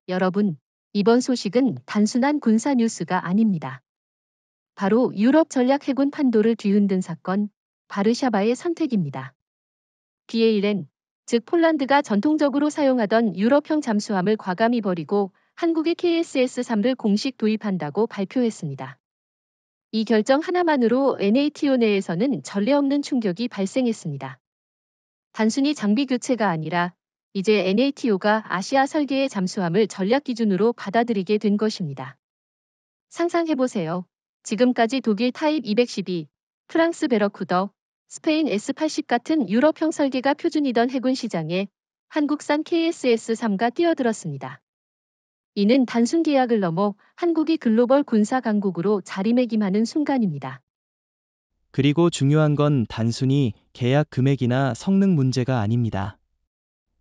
여러분, 이번 소식은 단순한 군사 뉴스가 아닙니다. 바로 유럽 전략 해군 판도를 뒤흔든 사건, 바르샤바의 선택입니다. BALN, 즉 폴란드가 전통적으로 사용하던 유럽형 잠수함을 과감히 버리고 한국의 KSS-3를 공식 도입한다고 발표했습니다. 이 결정 하나만으로 NATO 내에서는 전례 없는 충격이 발생했습니다. 단순히 장비 교체가 아니라 이제 NATO가 아시아 설계의 잠수함을 전략 기준으로 받아들이게 된 것입니다. 상상해보세요. 지금까지 독일 타입 212, 프랑스 베러쿠더, 스페인 S80 같은 유럽형 설계가 표준이던 해군 시장에 한국산 KSS-3가 뛰어들었습니다. 이는 단순 계약을 넘어 한국이 글로벌 군사 강국으로 자리매김하는 순간입니다. 그리고 중요한 건 단순히 계약 금액이나 성능 문제가 아닙니다.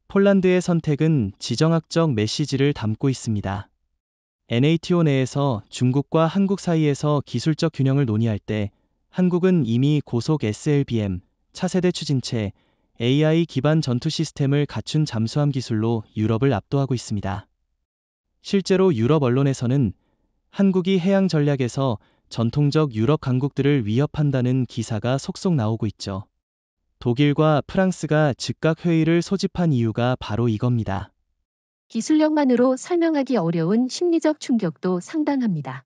폴란드의 선택은 지정학적 메시지를 담고 있습니다. NATO 내에서 중국과 한국 사이에서 기술적 균형을 논의할 때 한국은 이미 고속 SLBM, 차세대 추진체, AI 기반 전투 시스템을 갖춘 잠수함 기술로 유럽을 압도하고 있습니다. 실제로 유럽 언론에서는 한국이 해양 전략에서 전통적 유럽 강국들을 위협한다는 기사가 속속 나오고 있죠. 독일과 프랑스가 즉각 회의를 소집한 이유가 바로 이겁니다. 기술력만으로 설명하기 어려운 심리적 충격도 상당합니다.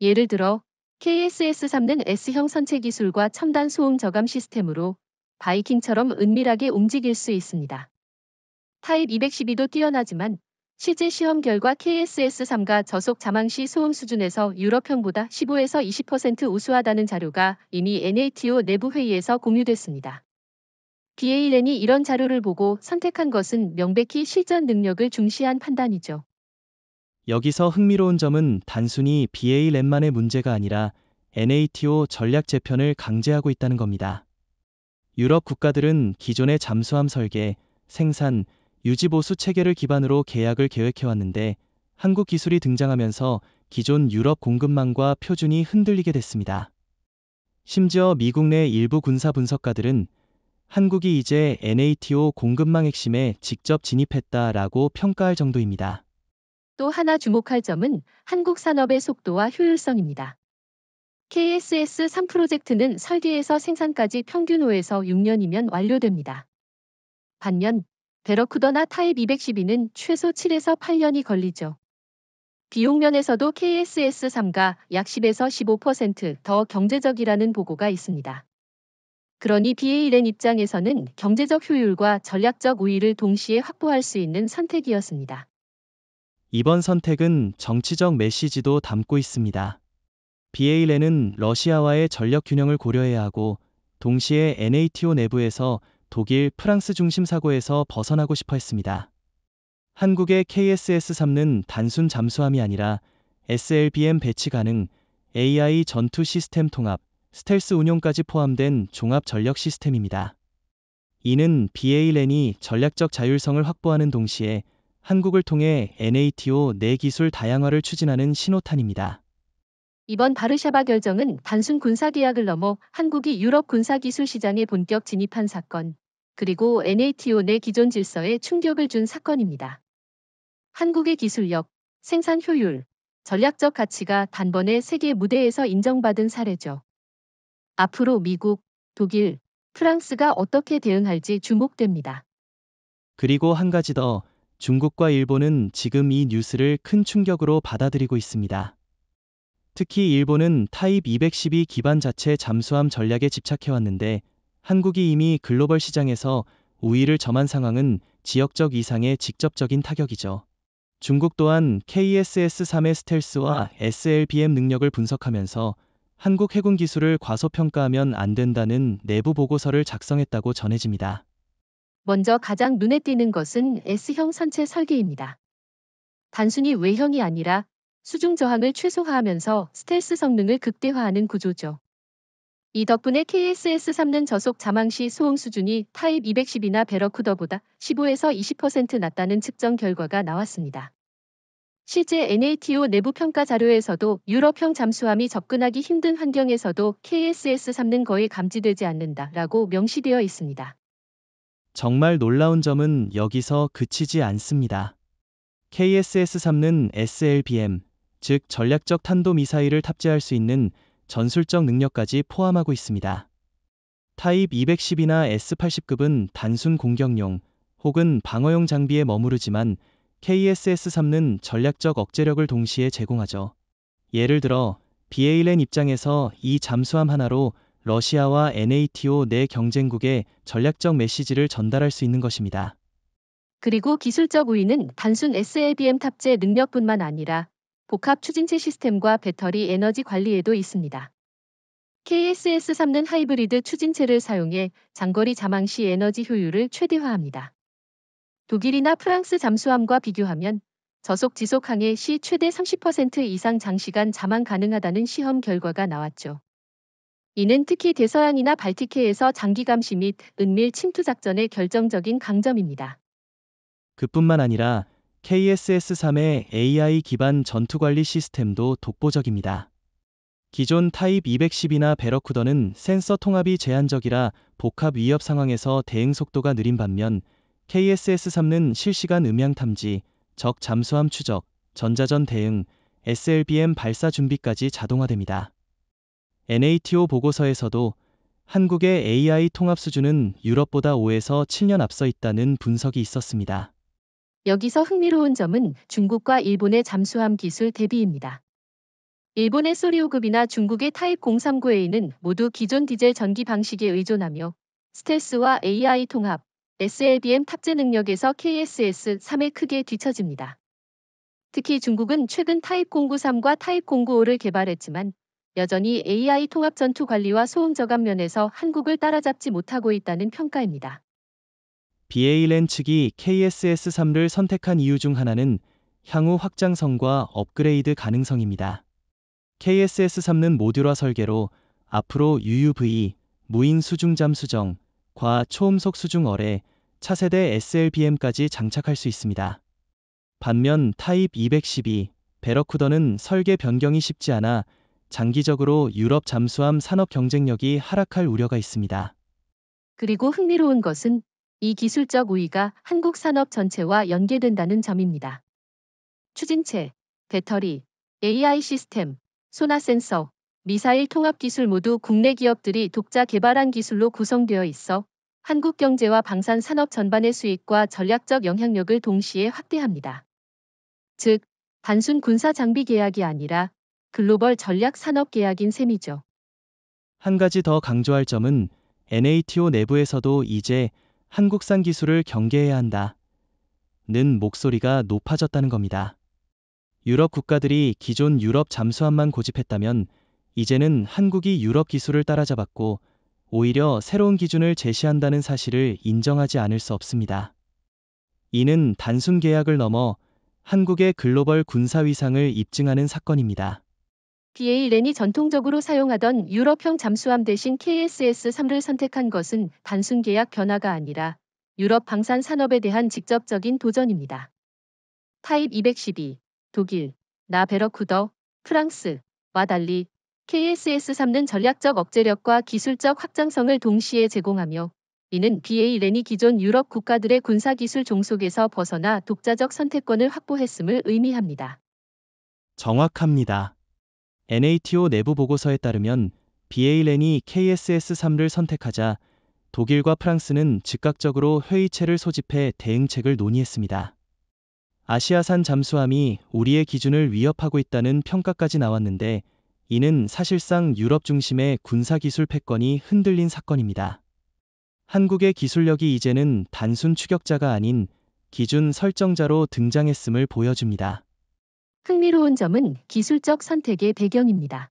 예를 들어 KSS-3는 S형 선체 기술과 첨단 소음 저감 시스템으로 바이킹처럼 은밀하게 움직일 수 있습니다. 타입 212도 뛰어나지만 실제 시험 결과 KSS-3가 저속 자망 시 소음 수준에서 유럽형보다 15에서 20% 우수하다는 자료가 이미 NATO 내부 회의에서 공유됐습니다. BALN이 이런 자료를 보고 선택한 것은 명백히 실전 능력을 중시한 판단이죠. 여기서 흥미로운 점은 단순히 BALN만의 문제가 아니라 NATO 전략 재편을 강제하고 있다는 겁니다. 유럽 국가들은 기존의 잠수함 설계, 생산, 유지 보수 체계를 기반으로 계약을 계획해왔는데 한국 기술이 등장하면서 기존 유럽 공급망과 표준이 흔들리게 됐습니다. 심지어 미국 내 일부 군사 분석가들은 한국이 이제 NATO 공급망 핵심에 직접 진입했다라고 평가할 정도입니다. 또 하나 주목할 점은 한국 산업의 속도와 효율성입니다. KSS-3 프로젝트는 설계에서 생산까지 평균 5에서 6년이면 완료됩니다. 반면 베러쿠더나 타입 212는 최소 7에서 8년이 걸리죠. 비용 면에서도 KSS-3가 약 10에서 15% 더 경제적이라는 보고가 있습니다. 그러니 BALN 입장에서는 경제적 효율과 전략적 우위를 동시에 확보할 수 있는 선택이었습니다. 이번 선택은 정치적 메시지도 담고 있습니다. BALN은 러시아와의 전력 균형을 고려해야 하고 동시에 NATO 내부에서 독일, 프랑스 중심 사고에서 벗어나고 싶어 했습니다. 한국의 KSS-3는 단순 잠수함이 아니라 SLBM 배치 가능, AI 전투 시스템 통합, 스텔스 운용까지 포함된 종합 전력 시스템입니다. 이는 BALN이 전략적 자율성을 확보하는 동시에 한국을 통해 NATO 내 기술 다양화를 추진하는 신호탄입니다. 이번 바르샤바 결정은 단순 군사 계약을 넘어 한국이 유럽 군사 기술 시장에 본격 진입한 사건, 그리고 NATO 내 기존 질서에 충격을 준 사건입니다. 한국의 기술력, 생산 효율, 전략적 가치가 단번에 세계 무대에서 인정받은 사례죠. 앞으로 미국, 독일, 프랑스가 어떻게 대응할지 주목됩니다. 그리고 한 가지 더, 중국과 일본은 지금 이 뉴스를 큰 충격으로 받아들이고 있습니다. 특히 일본은 타입 212 기반 자체 잠수함 전략에 집착해왔는데 한국이 이미 글로벌 시장에서 우위를 점한 상황은 지역적 이상의 직접적인 타격이죠. 중국 또한 KSS-3의 스텔스와 SLBM 능력을 분석하면서 한국 해군 기술을 과소평가하면 안 된다는 내부 보고서를 작성했다고 전해집니다. 먼저 가장 눈에 띄는 것은 S형 선체 설계입니다. 단순히 외형이 아니라 수중 저항을 최소화하면서 스텔스 성능을 극대화하는 구조죠. 이 덕분에 KSS-3는 저속 자망 시 소음 수준이 타입 210이나 베러쿠더보다 15에서 20% 낮다는 측정 결과가 나왔습니다. 실제 NATO 내부 평가 자료에서도 유럽형 잠수함이 접근하기 힘든 환경에서도 KSS-3는 거의 감지되지 않는다라고 명시되어 있습니다. 정말 놀라운 점은 여기서 그치지 않습니다. KSS-3는 SLBM, 즉 전략적 탄도미사일을 탑재할 수 있는 전술적 능력까지 포함하고 있습니다. 타입 210이나 S80급은 단순 공격용 혹은 방어용 장비에 머무르지만 KSS-3는 전략적 억제력을 동시에 제공하죠. 예를 들어 BALN 입장에서 이 잠수함 하나로 러시아와 NATO 내 경쟁국에 전략적 메시지를 전달할 수 있는 것입니다. 그리고 기술적 우위는 단순 SLBM 탑재 능력뿐만 아니라 복합 추진체 시스템과 배터리 에너지 관리에도 있습니다. KSS-3는 하이브리드 추진체를 사용해 장거리 잠항 시 에너지 효율을 최대화합니다. 독일이나 프랑스 잠수함과 비교하면 저속 지속 항해 시 최대 30% 이상 장시간 잠항 가능하다는 시험 결과가 나왔죠. 이는 특히 대서양이나 발틱해에서 장기 감시 및 은밀 침투 작전의 결정적인 강점입니다. 그뿐만 아니라 KSS-3의 AI 기반 전투관리 시스템도 독보적입니다. 기존 타입 210이나 베러쿠더는 센서 통합이 제한적이라 복합 위협 상황에서 대응 속도가 느린 반면 KSS-3는 실시간 음향 탐지, 적 잠수함 추적, 전자전 대응, SLBM 발사 준비까지 자동화됩니다. NATO 보고서에서도 한국의 AI 통합 수준은 유럽보다 5에서 7년 앞서 있다는 분석이 있었습니다. 여기서 흥미로운 점은 중국과 일본의 잠수함 기술 대비입니다. 일본의 소리오급이나 중국의 타입 039A는 모두 기존 디젤 전기 방식에 의존하며 스텔스와 AI 통합, SLBM 탑재 능력에서 KSS-3에 크게 뒤처집니다. 특히 중국은 최근 타입 093과 타입 095를 개발했지만 여전히 AI 통합 전투 관리와 소음 저감 면에서 한국을 따라잡지 못하고 있다는 평가입니다. BALN 측이 KSS-3를 선택한 이유 중 하나는 향후 확장성과 업그레이드 가능성입니다. KSS-3는 모듈화 설계로 앞으로 UUV, 무인 수중잠 수정, 과 초음속 수중 어뢰, 차세대 SLBM까지 장착할 수 있습니다. 반면 타입 212, 베러쿠더는 설계 변경이 쉽지 않아 장기적으로 유럽 잠수함 산업 경쟁력이 하락할 우려가 있습니다. 그리고 흥미로운 것은 이 기술적 우위가 한국 산업 전체와 연계된다는 점입니다. 추진체, 배터리, AI 시스템, 소나 센서, 미사일 통합 기술 모두 국내 기업들이 독자 개발한 기술로 구성되어 있어 한국 경제와 방산 산업 전반의 수익과 전략적 영향력을 동시에 확대합니다. 즉, 단순 군사 장비 계약이 아니라 글로벌 전략 산업 계약인 셈이죠. 한 가지 더 강조할 점은 NATO 내부에서도 이제 한국산 기술을 경계해야 한다는 목소리가 높아졌다는 겁니다. 유럽 국가들이 기존 유럽 잠수함만 고집했다면 이제는 한국이 유럽 기술을 따라잡았고 오히려 새로운 기준을 제시한다는 사실을 인정하지 않을 수 없습니다. 이는 단순 계약을 넘어 한국의 글로벌 군사 위상을 입증하는 사건입니다. BALN이 전통적으로 사용하던 유럽형 잠수함 대신 KSS-3를 선택한 것은 단순 계약 변화가 아니라 유럽 방산 산업에 대한 직접적인 도전입니다. 타입 212, 독일, 베러쿠더, 프랑스와 달리 KSS-3는 전략적 억제력과 기술적 확장성을 동시에 제공하며 이는 BALN이 기존 유럽 국가들의 군사기술 종속에서 벗어나 독자적 선택권을 확보했음을 의미합니다. 정확합니다. NATO 내부 보고서에 따르면 BALN이 KSS-3를 선택하자 독일과 프랑스는 즉각적으로 회의체를 소집해 대응책을 논의했습니다. 아시아산 잠수함이 우리의 기준을 위협하고 있다는 평가까지 나왔는데 이는 사실상 유럽 중심의 군사기술 패권이 흔들린 사건입니다. 한국의 기술력이 이제는 단순 추격자가 아닌 기준 설정자로 등장했음을 보여줍니다. 흥미로운 점은 기술적 선택의 배경입니다.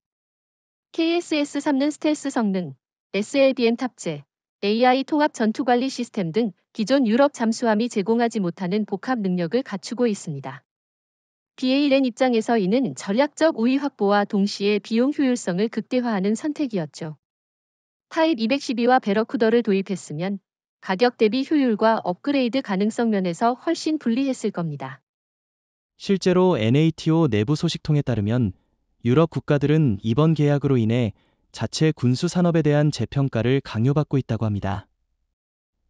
KSS-3는 스텔스 성능, SLBM 탑재, AI 통합 전투관리 시스템 등 기존 유럽 잠수함이 제공하지 못하는 복합 능력을 갖추고 있습니다. BALN 입장에서 이는 전략적 우위 확보와 동시에 비용 효율성을 극대화하는 선택이었죠. 타입 212와 베러쿠더를 도입했으면 가격 대비 효율과 업그레이드 가능성 면에서 훨씬 불리했을 겁니다. 실제로 NATO 내부 소식통에 따르면 유럽 국가들은 이번 계약으로 인해 자체 군수 산업에 대한 재평가를 강요받고 있다고 합니다.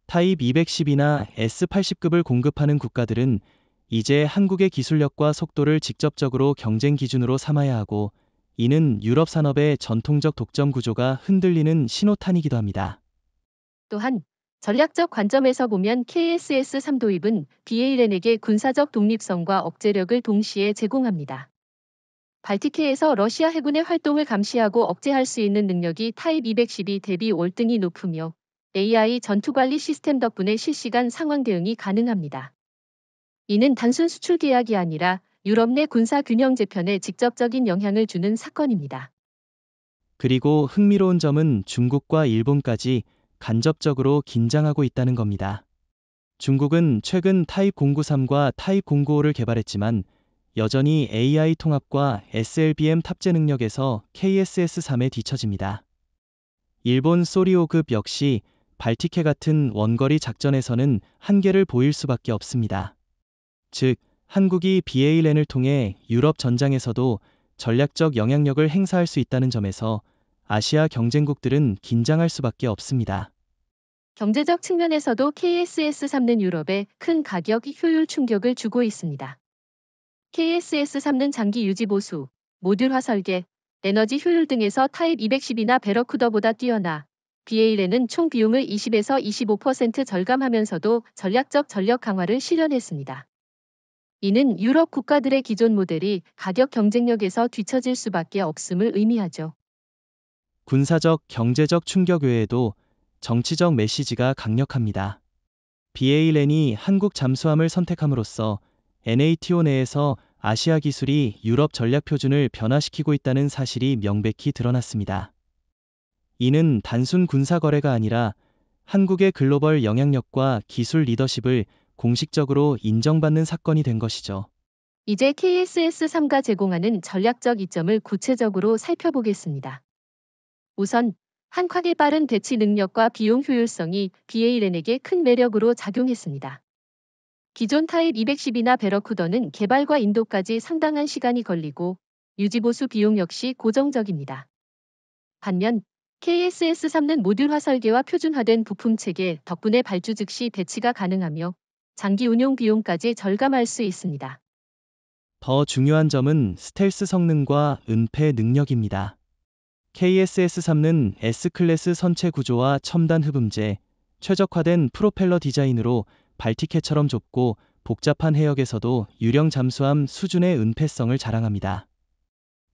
타입 210이나 S80급을 공급하는 국가들은 이제 한국의 기술력과 속도를 직접적으로 경쟁 기준으로 삼아야 하고, 이는 유럽 산업의 전통적 독점 구조가 흔들리는 신호탄이기도 합니다. 또한 전략적 관점에서 보면 KSS-3 도입은 BALN에게 군사적 독립성과 억제력을 동시에 제공합니다. 발티크에서 러시아 해군의 활동을 감시하고 억제할 수 있는 능력이 타입 210이 대비 월등히 높으며 AI 전투관리 시스템 덕분에 실시간 상황 대응이 가능합니다. 이는 단순 수출 계약이 아니라 유럽 내 군사 균형 재편에 직접적인 영향을 주는 사건입니다. 그리고 흥미로운 점은 중국과 일본까지 간접적으로 긴장하고 있다는 겁니다. 중국은 최근 타입 093과 타입 095를 개발했지만 여전히 AI 통합과 SLBM 탑재 능력에서 KSS-3에 뒤처집니다. 일본 소리오급 역시 발티케 같은 원거리 작전에서는 한계를 보일 수밖에 없습니다. 즉, 한국이 BALN을 통해 유럽 전장에서도 전략적 영향력을 행사할 수 있다는 점에서 아시아 경쟁국들은 긴장할 수밖에 없습니다. 경제적 측면에서도 KSS-3는 유럽에 큰 가격 효율 충격을 주고 있습니다. KSS-3는 장기 유지 보수, 모듈화 설계, 에너지 효율 등에서 타입 210이나 베러쿠더보다 뛰어나 BALN은 총 비용을 20에서 25% 절감하면서도 전략적 전력 강화를 실현했습니다. 이는 유럽 국가들의 기존 모델이 가격 경쟁력에서 뒤처질 수밖에 없음을 의미하죠. 군사적, 경제적 충격 외에도 정치적 메시지가 강력합니다. BALN이 한국 잠수함을 선택함으로써 NATO 내에서 아시아 기술이 유럽 전략 표준을 변화시키고 있다는 사실이 명백히 드러났습니다. 이는 단순 군사 거래가 아니라 한국의 글로벌 영향력과 기술 리더십을 공식적으로 인정받는 사건이 된 것이죠. 이제 KSS-3가 제공하는 전략적 이점을 구체적으로 살펴보겠습니다. 우선 한국의 빠른 대치 능력과 비용 효율성이 BALN에게 큰 매력으로 작용했습니다. 기존 타입 210이나 베러쿠더는 개발과 인도까지 상당한 시간이 걸리고 유지보수 비용 역시 고정적입니다. 반면 KSS-3는 모듈화 설계와 표준화된 부품 체계 덕분에 발주 즉시 배치가 가능하며 장기 운용 비용까지 절감할 수 있습니다. 더 중요한 점은 스텔스 성능과 은폐 능력입니다. KSS-3는 S클래스 선체 구조와 첨단 흡음재, 최적화된 프로펠러 디자인으로 발티케처럼 좁고 복잡한 해역에서도 유령 잠수함 수준의 은폐성을 자랑합니다.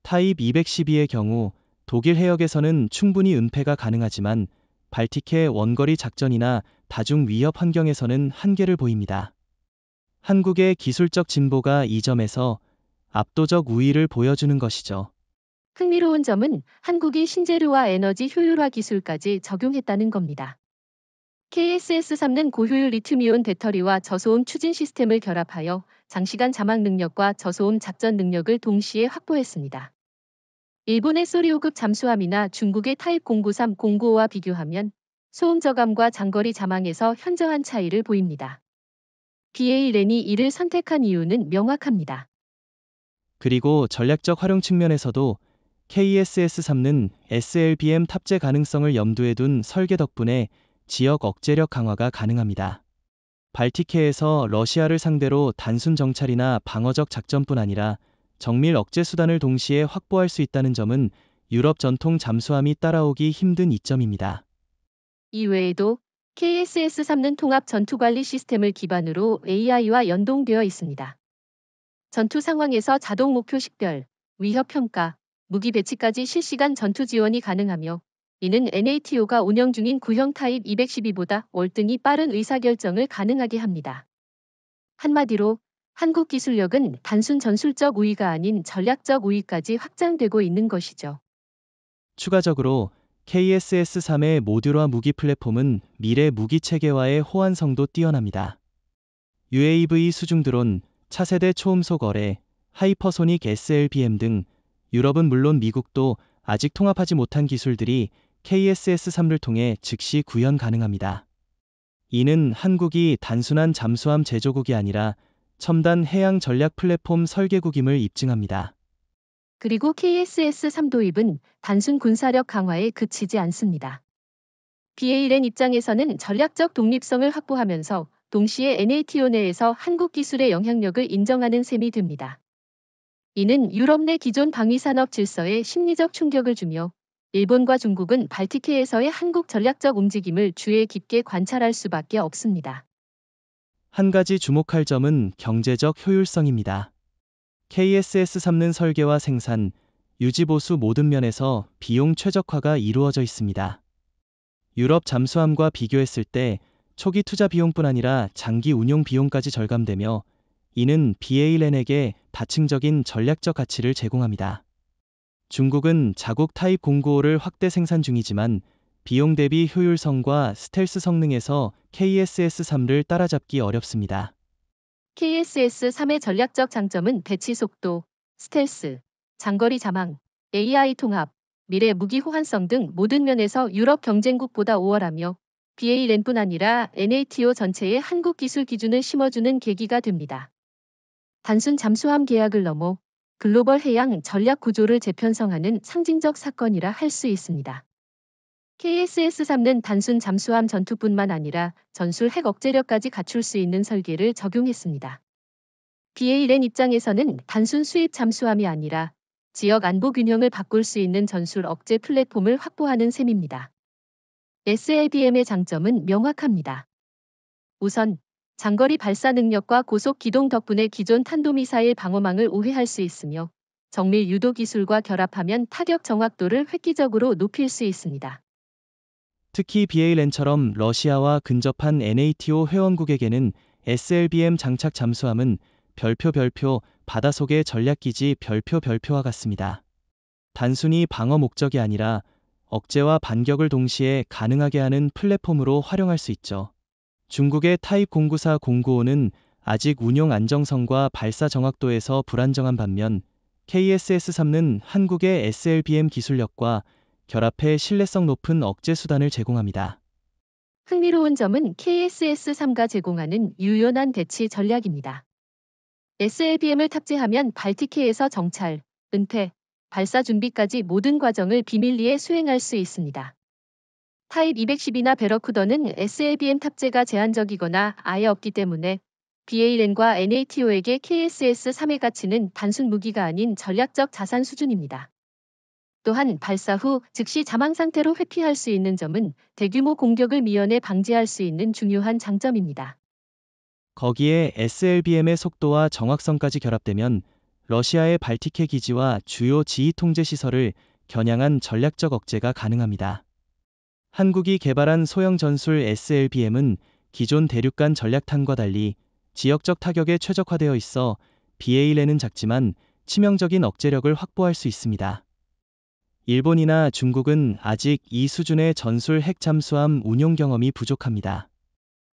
타입 212의 경우 독일 해역에서는 충분히 은폐가 가능하지만 발티케 원거리 작전이나 다중 위협 환경에서는 한계를 보입니다. 한국의 기술적 진보가 이 점에서 압도적 우위를 보여주는 것이죠. 흥미로운 점은 한국이 신재료와 에너지 효율화 기술까지 적용했다는 겁니다. KSS-3는 고효율 리튬이온 배터리와 저소음 추진 시스템을 결합하여 장시간 자막 능력과 저소음 작전 능력을 동시에 확보했습니다. 일본의 소리오급 잠수함이나 중국의 타입 093, 095와 비교하면 소음 저감과 장거리 자망에서 현저한 차이를 보입니다. BALN이 이를 선택한 이유는 명확합니다. 그리고 전략적 활용 측면에서도 KSS-3는 SLBM 탑재 가능성을 염두에 둔 설계 덕분에 지역 억제력 강화가 가능합니다. 발티케에서 러시아를 상대로 단순 정찰이나 방어적 작전뿐 아니라 정밀 억제 수단을 동시에 확보할 수 있다는 점은 유럽 전통 잠수함이 따라오기 힘든 이점입니다. 이 외에도 KSS-3는 통합 전투관리 시스템을 기반으로 AI와 연동되어 있습니다. 전투 상황에서 자동 목표 식별, 위협 평가, 무기 배치까지 실시간 전투 지원이 가능하며 이는 NATO가 운영 중인 구형 타입 212보다 월등히 빠른 의사결정을 가능하게 합니다. 한마디로 한국 기술력은 단순 전술적 우위가 아닌 전략적 우위까지 확장되고 있는 것이죠. 추가적으로 KSS-3의 모듈화 무기 플랫폼은 미래 무기 체계와의 호환성도 뛰어납니다. UAV 수중 드론, 차세대 초음속 어뢰, 하이퍼소닉 SLBM 등 유럽은 물론 미국도 아직 통합하지 못한 기술들이 KSS-3를 통해 즉시 구현 가능합니다. 이는 한국이 단순한 잠수함 제조국이 아니라 첨단 해양 전략 플랫폼 설계국임을 입증합니다. 그리고 KSS-3 도입은 단순 군사력 강화에 그치지 않습니다. BALN 입장에서는 전략적 독립성을 확보하면서 동시에 NATO 내에서 한국 기술의 영향력을 인정하는 셈이 됩니다. 이는 유럽 내 기존 방위산업 질서에 심리적 충격을 주며 일본과 중국은 발틱해에서의 한국 전략적 움직임을 주의 깊게 관찰할 수밖에 없습니다. 한 가지 주목할 점은 경제적 효율성입니다. KSS-3는 설계와 생산, 유지 보수 모든 면에서 비용 최적화가 이루어져 있습니다. 유럽 잠수함과 비교했을 때 초기 투자 비용뿐 아니라 장기 운용 비용까지 절감되며 이는 BALN에게 다층적인 전략적 가치를 제공합니다. 중국은 자국 타입 095를 확대 생산 중이지만 비용 대비 효율성과 스텔스 성능에서 KSS-3를 따라잡기 어렵습니다. KSS-3의 전략적 장점은 배치 속도, 스텔스, 장거리 자망, AI 통합, 미래 무기 호환성 등 모든 면에서 유럽 경쟁국보다 우월하며 BALN뿐 아니라 NATO 전체의 한국 기술 기준을 심어주는 계기가 됩니다. 단순 잠수함 계약을 넘어 글로벌 해양 전략 구조를 재편성하는 상징적 사건이라 할 수 있습니다. KSS-3는 단순 잠수함 전투뿐만 아니라 전술 핵 억제력까지 갖출 수 있는 설계를 적용했습니다. BALN 입장에서는 단순 수입 잠수함이 아니라 지역 안보 균형을 바꿀 수 있는 전술 억제 플랫폼을 확보하는 셈입니다. SLBM의 장점은 명확합니다. 우선 장거리 발사 능력과 고속 기동 덕분에 기존 탄도미사일 방어망을 우회할 수 있으며 정밀 유도 기술과 결합하면 타격 정확도를 획기적으로 높일 수 있습니다. 특히 BALN처럼 러시아와 근접한 NATO 회원국에게는 SLBM 장착 잠수함은 별표 바다속의 전략기지 별표와 같습니다. 단순히 방어 목적이 아니라 억제와 반격을 동시에 가능하게 하는 플랫폼으로 활용할 수 있죠. 중국의 타입 094-095는 아직 운용 안정성과 발사 정확도에서 불안정한 반면 KSS-3는 한국의 SLBM 기술력과 결합해 신뢰성 높은 억제 수단을 제공합니다. 흥미로운 점은 KSS-3가 제공하는 유연한 대치 전략입니다. SLBM을 탑재하면 발틱해에서 정찰, 은폐, 발사 준비까지 모든 과정을 비밀리에 수행할 수 있습니다. 타입 210이나 베러쿠더는 SLBM 탑재가 제한적이거나 아예 없기 때문에 BALN과 NATO에게 KSS-3의 가치는 단순 무기가 아닌 전략적 자산 수준입니다. 또한 발사 후 즉시 자망 상태로 회피할 수 있는 점은 대규모 공격을 미연에 방지할 수 있는 중요한 장점입니다. 거기에 SLBM의 속도와 정확성까지 결합되면 러시아의 발틱해 기지와 주요 지휘 통제 시설을 겨냥한 전략적 억제가 가능합니다. 한국이 개발한 소형 전술 SLBM은 기존 대륙간 전략탄과 달리 지역적 타격에 최적화되어 있어 BALN은 작지만 치명적인 억제력을 확보할 수 있습니다. 일본이나 중국은 아직 이 수준의 전술 핵 잠수함 운용 경험이 부족합니다.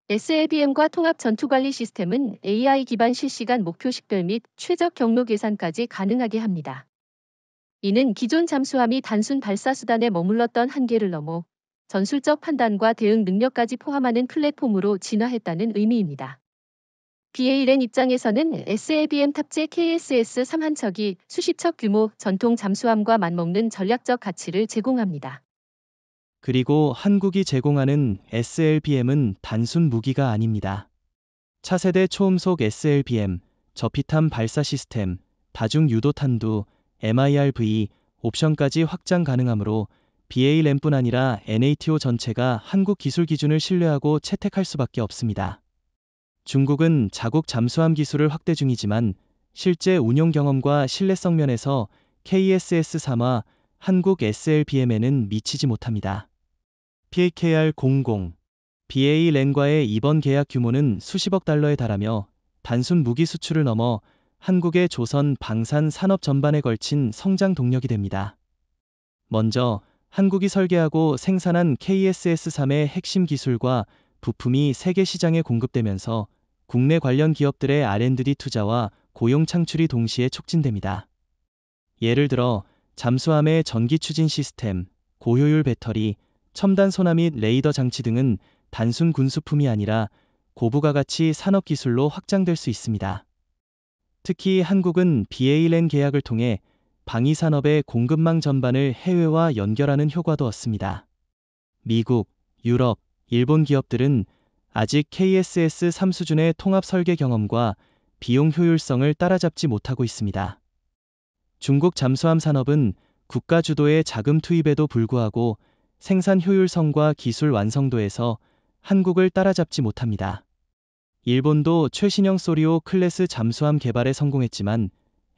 SLBM과 통합 전투관리 시스템은 AI 기반 실시간 목표 식별 및 최적 경로 계산까지 가능하게 합니다. 이는 기존 잠수함이 단순 발사 수단에 머물렀던 한계를 넘어 전술적 판단과 대응 능력까지 포함하는 플랫폼으로 진화했다는 의미입니다. BALN 입장에서는 SLBM 탑재 KSS-3 한 척이 수십 척 규모 전통 잠수함과 맞먹는 전략적 가치를 제공합니다. 그리고 한국이 제공하는 SLBM은 단순 무기가 아닙니다. 차세대 초음속 SLBM, 저피탄 발사 시스템, 다중 유도 탄두, MIRV 옵션까지 확장 가능하므로 BALN뿐 아니라 NATO 전체가 한국 기술 기준을 신뢰하고 채택할 수밖에 없습니다. 중국은 자국 잠수함 기술을 확대 중이지만 실제 운용 경험과 신뢰성 면에서 KSS-3와 한국 SLBM에는 미치지 못합니다. PKR-00 BALN과의 이번 계약 규모는 수십억 달러에 달하며 단순 무기 수출을 넘어 한국의 조선 방산 산업 전반에 걸친 성장 동력이 됩니다. 먼저 한국이 설계하고 생산한 KSS-3의 핵심 기술과 부품이 세계 시장에 공급되면서 국내 관련 기업들의 R&D 투자와 고용 창출이 동시에 촉진됩니다. 예를 들어 잠수함의 전기 추진 시스템, 고효율 배터리, 첨단 소나 및 레이더 장치 등은 단순 군수품이 아니라 고부가가치 산업 기술로 확장될 수 있습니다. 특히 한국은 BALN 계약을 통해 방위 산업의 공급망 전반을 해외와 연결하는 효과도 얻습니다. 미국, 유럽, 일본 기업들은 아직 KSS-3 수준의 통합 설계 경험과 비용 효율성을 따라잡지 못하고 있습니다. 중국 잠수함 산업은 국가 주도의 자금 투입에도 불구하고 생산 효율성과 기술 완성도에서 한국을 따라잡지 못합니다. 일본도 최신형 소리오 클래스 잠수함 개발에 성공했지만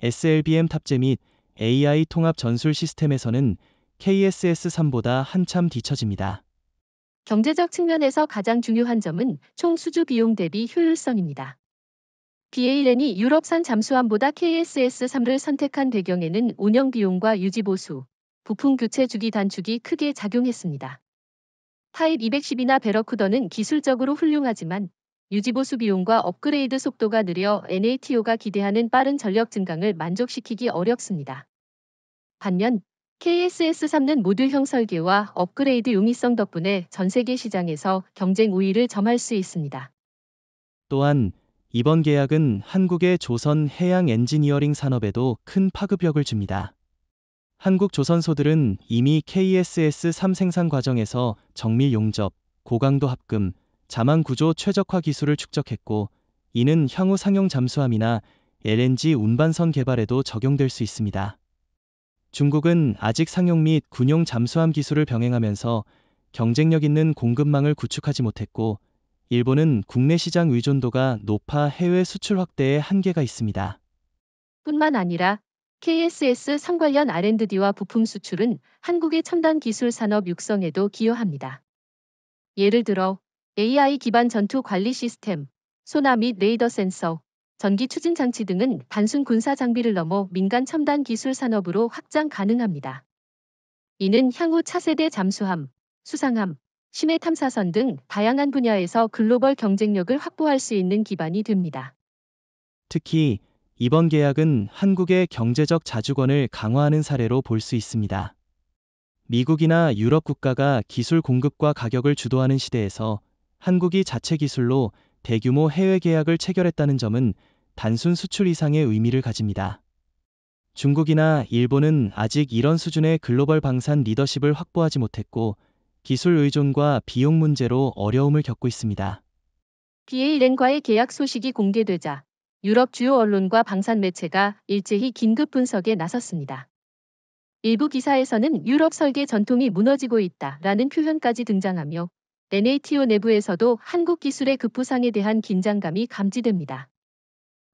SLBM 탑재 및 AI 통합 전술 시스템에서는 KSS-3보다 한참 뒤처집니다. 경제적 측면에서 가장 중요한 점은 총 수주 비용 대비 효율성입니다. BALN이 유럽산 잠수함보다 KSS-3를 선택한 배경에는 운영 비용과 유지 보수, 부품 교체 주기 단축이 크게 작용했습니다. 타입 210이나 베러쿠더는 기술적으로 훌륭하지만 유지 보수 비용과 업그레이드 속도가 느려 NATO가 기대하는 빠른 전력 증강을 만족시키기 어렵습니다. 반면 KSS-3는 모듈형 설계와 업그레이드 용이성 덕분에 전 세계 시장에서 경쟁 우위를 점할 수 있습니다. 또한 이번 계약은 한국의 조선 해양 엔지니어링 산업에도 큰 파급력을 줍니다. 한국 조선소들은 이미 KSS-3 생산 과정에서 정밀 용접, 고강도 합금, 자망 구조 최적화 기술을 축적했고, 이는 향후 상용 잠수함이나 LNG 운반선 개발에도 적용될 수 있습니다. 중국은 아직 상용 및 군용 잠수함 기술을 병행하면서 경쟁력 있는 공급망을 구축하지 못했고, 일본은 국내 시장 의존도가 높아 해외 수출 확대에 한계가 있습니다. 뿐만 아니라 KSS-3 관련 R&D와 부품 수출은 한국의 첨단 기술 산업 육성에도 기여합니다. 예를 들어 AI 기반 전투 관리 시스템, 소나 및 레이더 센서, 전기 추진 장치 등은 단순 군사 장비를 넘어 민간 첨단 기술 산업으로 확장 가능합니다. 이는 향후 차세대 잠수함, 수상함, 심해 탐사선 등 다양한 분야에서 글로벌 경쟁력을 확보할 수 있는 기반이 됩니다. 특히 이번 계약은 한국의 경제적 자주권을 강화하는 사례로 볼 수 있습니다. 미국이나 유럽 국가가 기술 공급과 가격을 주도하는 시대에서 한국이 자체 기술로 대규모 해외 계약을 체결했다는 점은 단순 수출 이상의 의미를 가집니다. 중국이나 일본은 아직 이런 수준의 글로벌 방산 리더십을 확보하지 못했고, 기술 의존과 비용 문제로 어려움을 겪고 있습니다. BALN과의 계약 소식이 공개되자 유럽 주요 언론과 방산 매체가 일제히 긴급 분석에 나섰습니다. 일부 기사에서는 유럽 설계 전통이 무너지고 있다라는 표현까지 등장하며 NATO 내부에서도 한국 기술의 급부상에 대한 긴장감이 감지됩니다.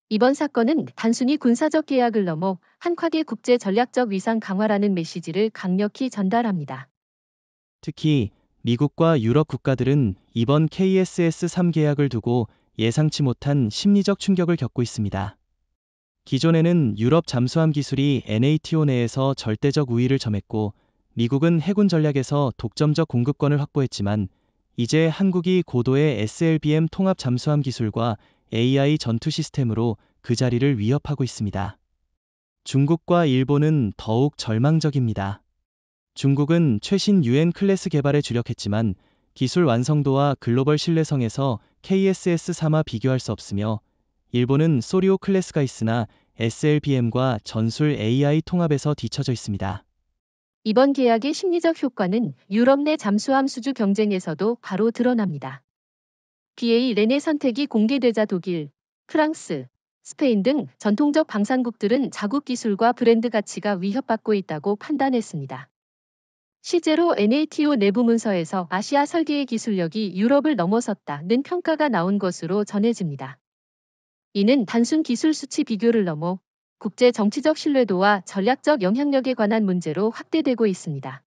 이번 사건은 단순히 군사적 계약을 넘어 한국의 국제 전략적 위상 강화라는 메시지를 강력히 전달합니다. 특히 미국과 유럽 국가들은 이번 KSS-3 계약을 두고 예상치 못한 심리적 충격을 겪고 있습니다. 기존에는 유럽 잠수함 기술이 NATO 내에서 절대적 우위를 점했고, 미국은 해군 전략에서 독점적 공급권을 확보했지만, 이제 한국이 고도의 SLBM 통합 잠수함 기술과 AI 전투 시스템으로 그 자리를 위협하고 있습니다. 중국과 일본은 더욱 절망적입니다. 중국은 최신 UN 클래스 개발에 주력했지만 기술 완성도와 글로벌 신뢰성에서 KSS-3와 비교할 수 없으며, 일본은 소리오 클래스가 있으나 SLBM과 전술 AI 통합에서 뒤처져 있습니다. 이번 계약의 심리적 효과는 유럽 내 잠수함 수주 경쟁에서도 바로 드러납니다. BALN의 선택이 공개되자 독일, 프랑스, 스페인 등 전통적 방산국들은 자국 기술과 브랜드 가치가 위협받고 있다고 판단했습니다. 실제로 NATO 내부 문서에서 아시아 설계의 기술력이 유럽을 넘어섰다는 평가가 나온 것으로 전해집니다. 이는 단순 기술 수치 비교를 넘어 국제 정치적 신뢰도와 전략적 영향력에 관한 문제로 확대되고 있습니다.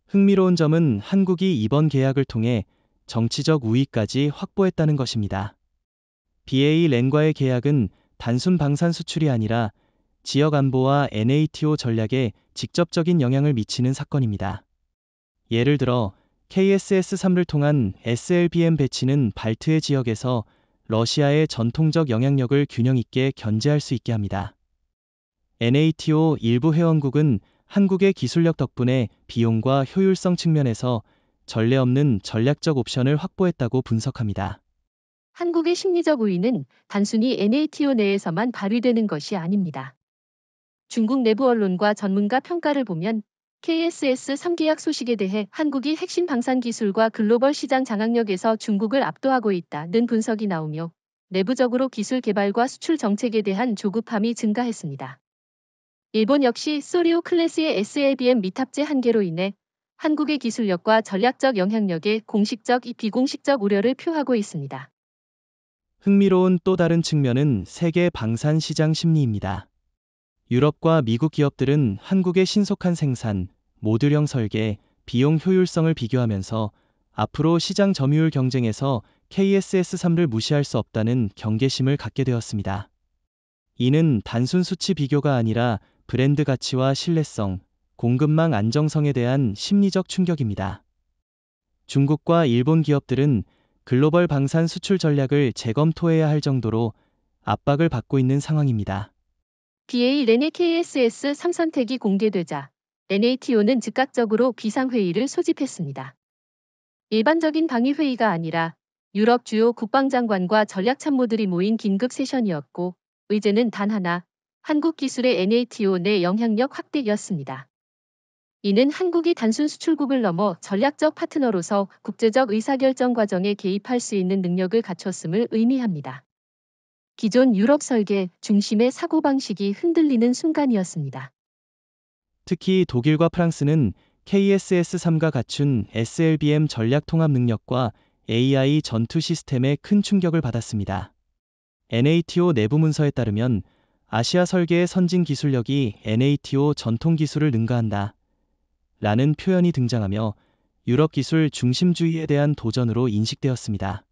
흥미로운 점은 한국이 이번 계약을 통해 정치적 우위까지 확보했다는 것입니다. BALN과의 계약은 단순 방산 수출이 아니라 지역 안보와 NATO 전략에 직접적인 영향을 미치는 사건입니다. 예를 들어 KSS-3를 통한 SLBM 배치는 발트해 지역에서 러시아의 전통적 영향력을 균형 있게 견제할 수 있게 합니다. NATO 일부 회원국은 한국의 기술력 덕분에 비용과 효율성 측면에서 전례 없는 전략적 옵션을 확보했다고 분석합니다. 한국의 심리적 우위는 단순히 NATO 내에서만 발휘되는 것이 아닙니다. 중국 내부 언론과 전문가 평가를 보면 KSS-3 계약 소식에 대해 한국이 핵심 방산 기술과 글로벌 시장 장악력에서 중국을 압도하고 있다는 분석이 나오며 내부적으로 기술 개발과 수출 정책에 대한 조급함이 증가했습니다. 일본 역시 소리오 클래스의 SLBM 미탑재 한계로 인해 한국의 기술력과 전략적 영향력에 공식적, 비공식적 우려를 표하고 있습니다. 흥미로운 또 다른 측면은 세계 방산 시장 심리입니다. 유럽과 미국 기업들은 한국의 신속한 생산, 모듈형 설계, 비용 효율성을 비교하면서 앞으로 시장 점유율 경쟁에서 KSS-3를 무시할 수 없다는 경계심을 갖게 되었습니다. 이는 단순 수치 비교가 아니라 브랜드 가치와 신뢰성, 공급망 안정성에 대한 심리적 충격입니다. 중국과 일본 기업들은 글로벌 방산 수출 전략을 재검토해야 할 정도로 압박을 받고 있는 상황입니다. BA 렌의 KSS-3 선택이 공개되자 NATO는 즉각적으로 비상회의를 소집했습니다. 일반적인 방위회의가 아니라 유럽 주요 국방장관과 전략참모들이 모인 긴급 세션이었고 의제는 단 하나, 한국 기술의 NATO 내 영향력 확대였습니다. 이는 한국이 단순 수출국을 넘어 전략적 파트너로서 국제적 의사결정 과정에 개입할 수 있는 능력을 갖췄음을 의미합니다. 기존 유럽 설계 중심의 사고방식이 흔들리는 순간이었습니다. 특히 독일과 프랑스는 KSS-3가 갖춘 SLBM 전략 통합 능력과 AI 전투 시스템에 큰 충격을 받았습니다. NATO 내부 문서에 따르면 아시아 설계의 선진 기술력이 NATO 전통 기술을 능가한다 라는 표현이 등장하며 유럽 기술 중심주의에 대한 도전으로 인식되었습니다.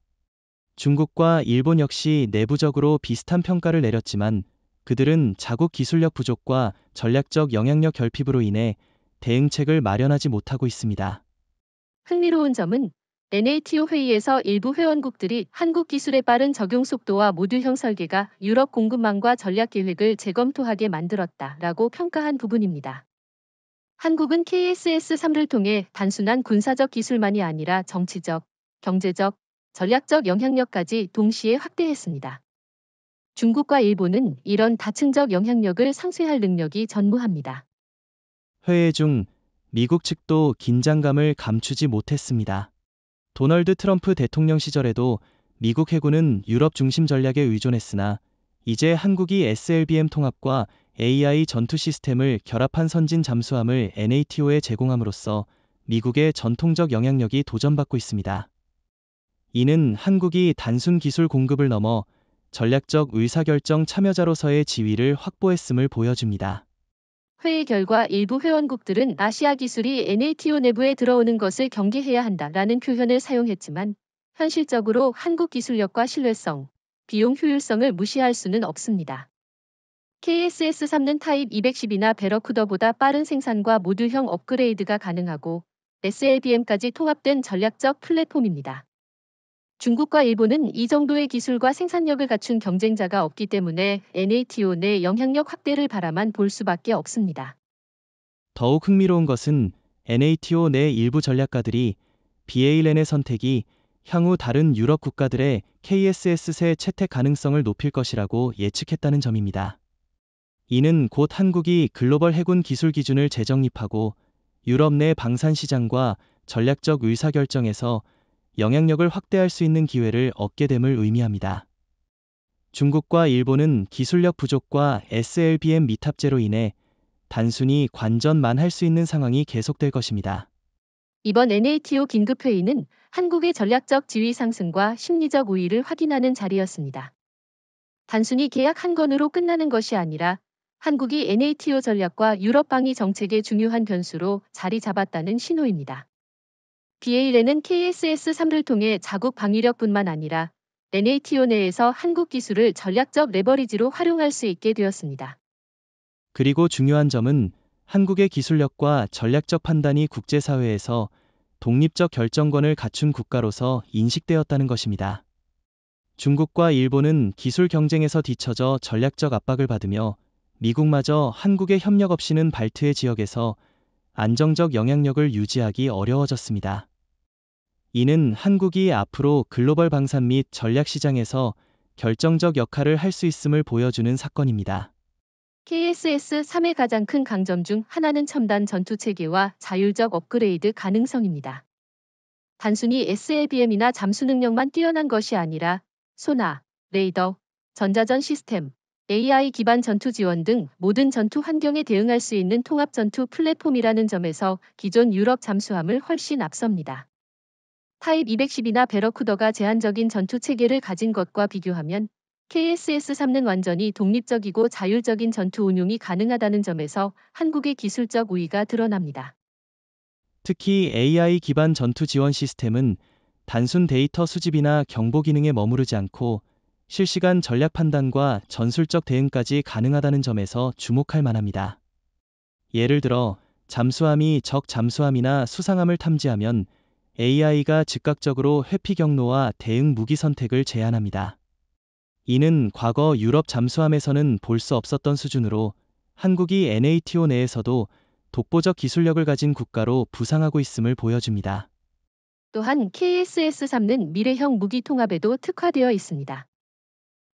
중국과 일본 역시 내부적으로 비슷한 평가를 내렸지만 그들은 자국 기술력 부족과 전략적 영향력 결핍으로 인해 대응책을 마련하지 못하고 있습니다. 흥미로운 점은 NATO 회의에서 일부 회원국들이 한국 기술의 빠른 적용 속도와 모듈형 설계가 유럽 공급망과 전략 계획을 재검토하게 만들었다라고 평가한 부분입니다. 한국은 KSS-3를 통해 단순한 군사적 기술만이 아니라 정치적, 경제적, 전략적 영향력까지 동시에 확대했습니다. 중국과 일본은 이런 다층적 영향력을 상쇄할 능력이 전무합니다. 회의 중 미국 측도 긴장감을 감추지 못했습니다. 도널드 트럼프 대통령 시절에도 미국 해군은 유럽 중심 전략에 의존했으나 이제 한국이 SLBM 통합과 AI 전투 시스템을 결합한 선진 잠수함을 NATO에 제공함으로써 미국의 전통적 영향력이 도전받고 있습니다. 이는 한국이 단순 기술 공급을 넘어 전략적 의사결정 참여자로서의 지위를 확보했음을 보여줍니다. 회의 결과 일부 회원국들은 아시아 기술이 NATO 내부에 들어오는 것을 경계해야 한다라는 표현을 사용했지만 현실적으로 한국 기술력과 신뢰성, 비용 효율성을 무시할 수는 없습니다. KSS-3는 타입 210이나 베러쿠더보다 빠른 생산과 모듈형 업그레이드가 가능하고 SLBM까지 통합된 전략적 플랫폼입니다. 중국과 일본은 이 정도의 기술과 생산력을 갖춘 경쟁자가 없기 때문에 NATO 내 영향력 확대를 바라만 볼 수밖에 없습니다. 더욱 흥미로운 것은 NATO 내 일부 전략가들이 BALN의 선택이 향후 다른 유럽 국가들의 KSS-세 채택 가능성을 높일 것이라고 예측했다는 점입니다. 이는 곧 한국이 글로벌 해군 기술 기준을 재정립하고 유럽 내 방산 시장과 전략적 의사결정에서 영향력을 확대할 수 있는 기회를 얻게 됨을 의미합니다. 중국과 일본은 기술력 부족과 SLBM 미탑재로 인해 단순히 관전만 할 수 있는 상황이 계속될 것입니다. 이번 NATO 긴급회의는 한국의 전략적 지위 상승과 심리적 우위를 확인하는 자리였습니다. 단순히 계약 한 건으로 끝나는 것이 아니라 한국이 NATO 전략과 유럽 방위 정책의 중요한 변수로 자리 잡았다는 신호입니다. BALN은 KSS-3를 통해 자국 방위력뿐만 아니라 NATO 내에서 한국 기술을 전략적 레버리지로 활용할 수 있게 되었습니다. 그리고 중요한 점은 한국의 기술력과 전략적 판단이 국제사회에서 독립적 결정권을 갖춘 국가로서 인식되었다는 것입니다. 중국과 일본은 기술 경쟁에서 뒤처져 전략적 압박을 받으며 미국마저 한국의 협력 없이는 발트해 지역에서 안정적 영향력을 유지하기 어려워졌습니다. 이는 한국이 앞으로 글로벌 방산 및 전략 시장에서 결정적 역할을 할 수 있음을 보여주는 사건입니다. KSS-3의 가장 큰 강점 중 하나는 첨단 전투 체계와 자율적 업그레이드 가능성입니다. 단순히 SLBM이나 잠수 능력만 뛰어난 것이 아니라 소나, 레이더, 전자전 시스템, AI 기반 전투 지원 등 모든 전투 환경에 대응할 수 있는 통합 전투 플랫폼이라는 점에서 기존 유럽 잠수함을 훨씬 앞섭니다. 타입 210이나 베러쿠더가 제한적인 전투 체계를 가진 것과 비교하면 KSS-3는 완전히 독립적이고 자율적인 전투 운용이 가능하다는 점에서 한국의 기술적 우위가 드러납니다. 특히 AI 기반 전투 지원 시스템은 단순 데이터 수집이나 경보 기능에 머무르지 않고 실시간 전략 판단과 전술적 대응까지 가능하다는 점에서 주목할 만합니다. 예를 들어 잠수함이 적 잠수함이나 수상함을 탐지하면 AI가 즉각적으로 회피 경로와 대응 무기 선택을 제안합니다. 이는 과거 유럽 잠수함에서는 볼 수 없었던 수준으로 한국이 NATO 내에서도 독보적 기술력을 가진 국가로 부상하고 있음을 보여줍니다. 또한 KSS-3는 미래형 무기 통합에도 특화되어 있습니다.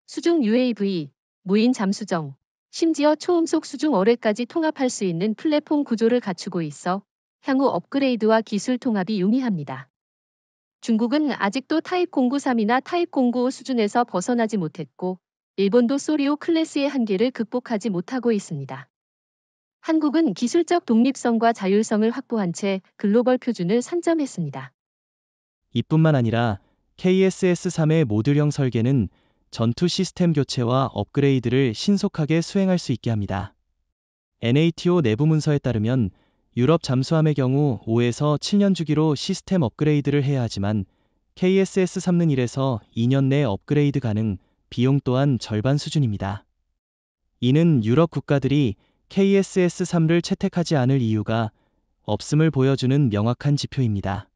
수중 UAV, 무인 잠수정, 심지어 초음속 수중 어뢰까지 통합할 수 있는 플랫폼 구조를 갖추고 있어 향후 업그레이드와 기술 통합이 용이합니다. 중국은 아직도 타입 093이나 타입 095 수준에서 벗어나지 못했고 일본도 소리오 클래스의 한계를 극복하지 못하고 있습니다. 한국은 기술적 독립성과 자율성을 확보한 채 글로벌 표준을 선점했습니다. 이뿐만 아니라 KSS-3의 모듈형 설계는 전투 시스템 교체와 업그레이드를 신속하게 수행할 수 있게 합니다. NATO 내부 문서에 따르면 유럽 잠수함의 경우 5에서 7년 주기로 시스템 업그레이드를 해야 하지만 KSS-3는 1에서 2년 내 업그레이드 가능, 비용 또한 절반 수준입니다. 이는 유럽 국가들이 KSS-3를 채택하지 않을 이유가 없음을 보여주는 명확한 지표입니다.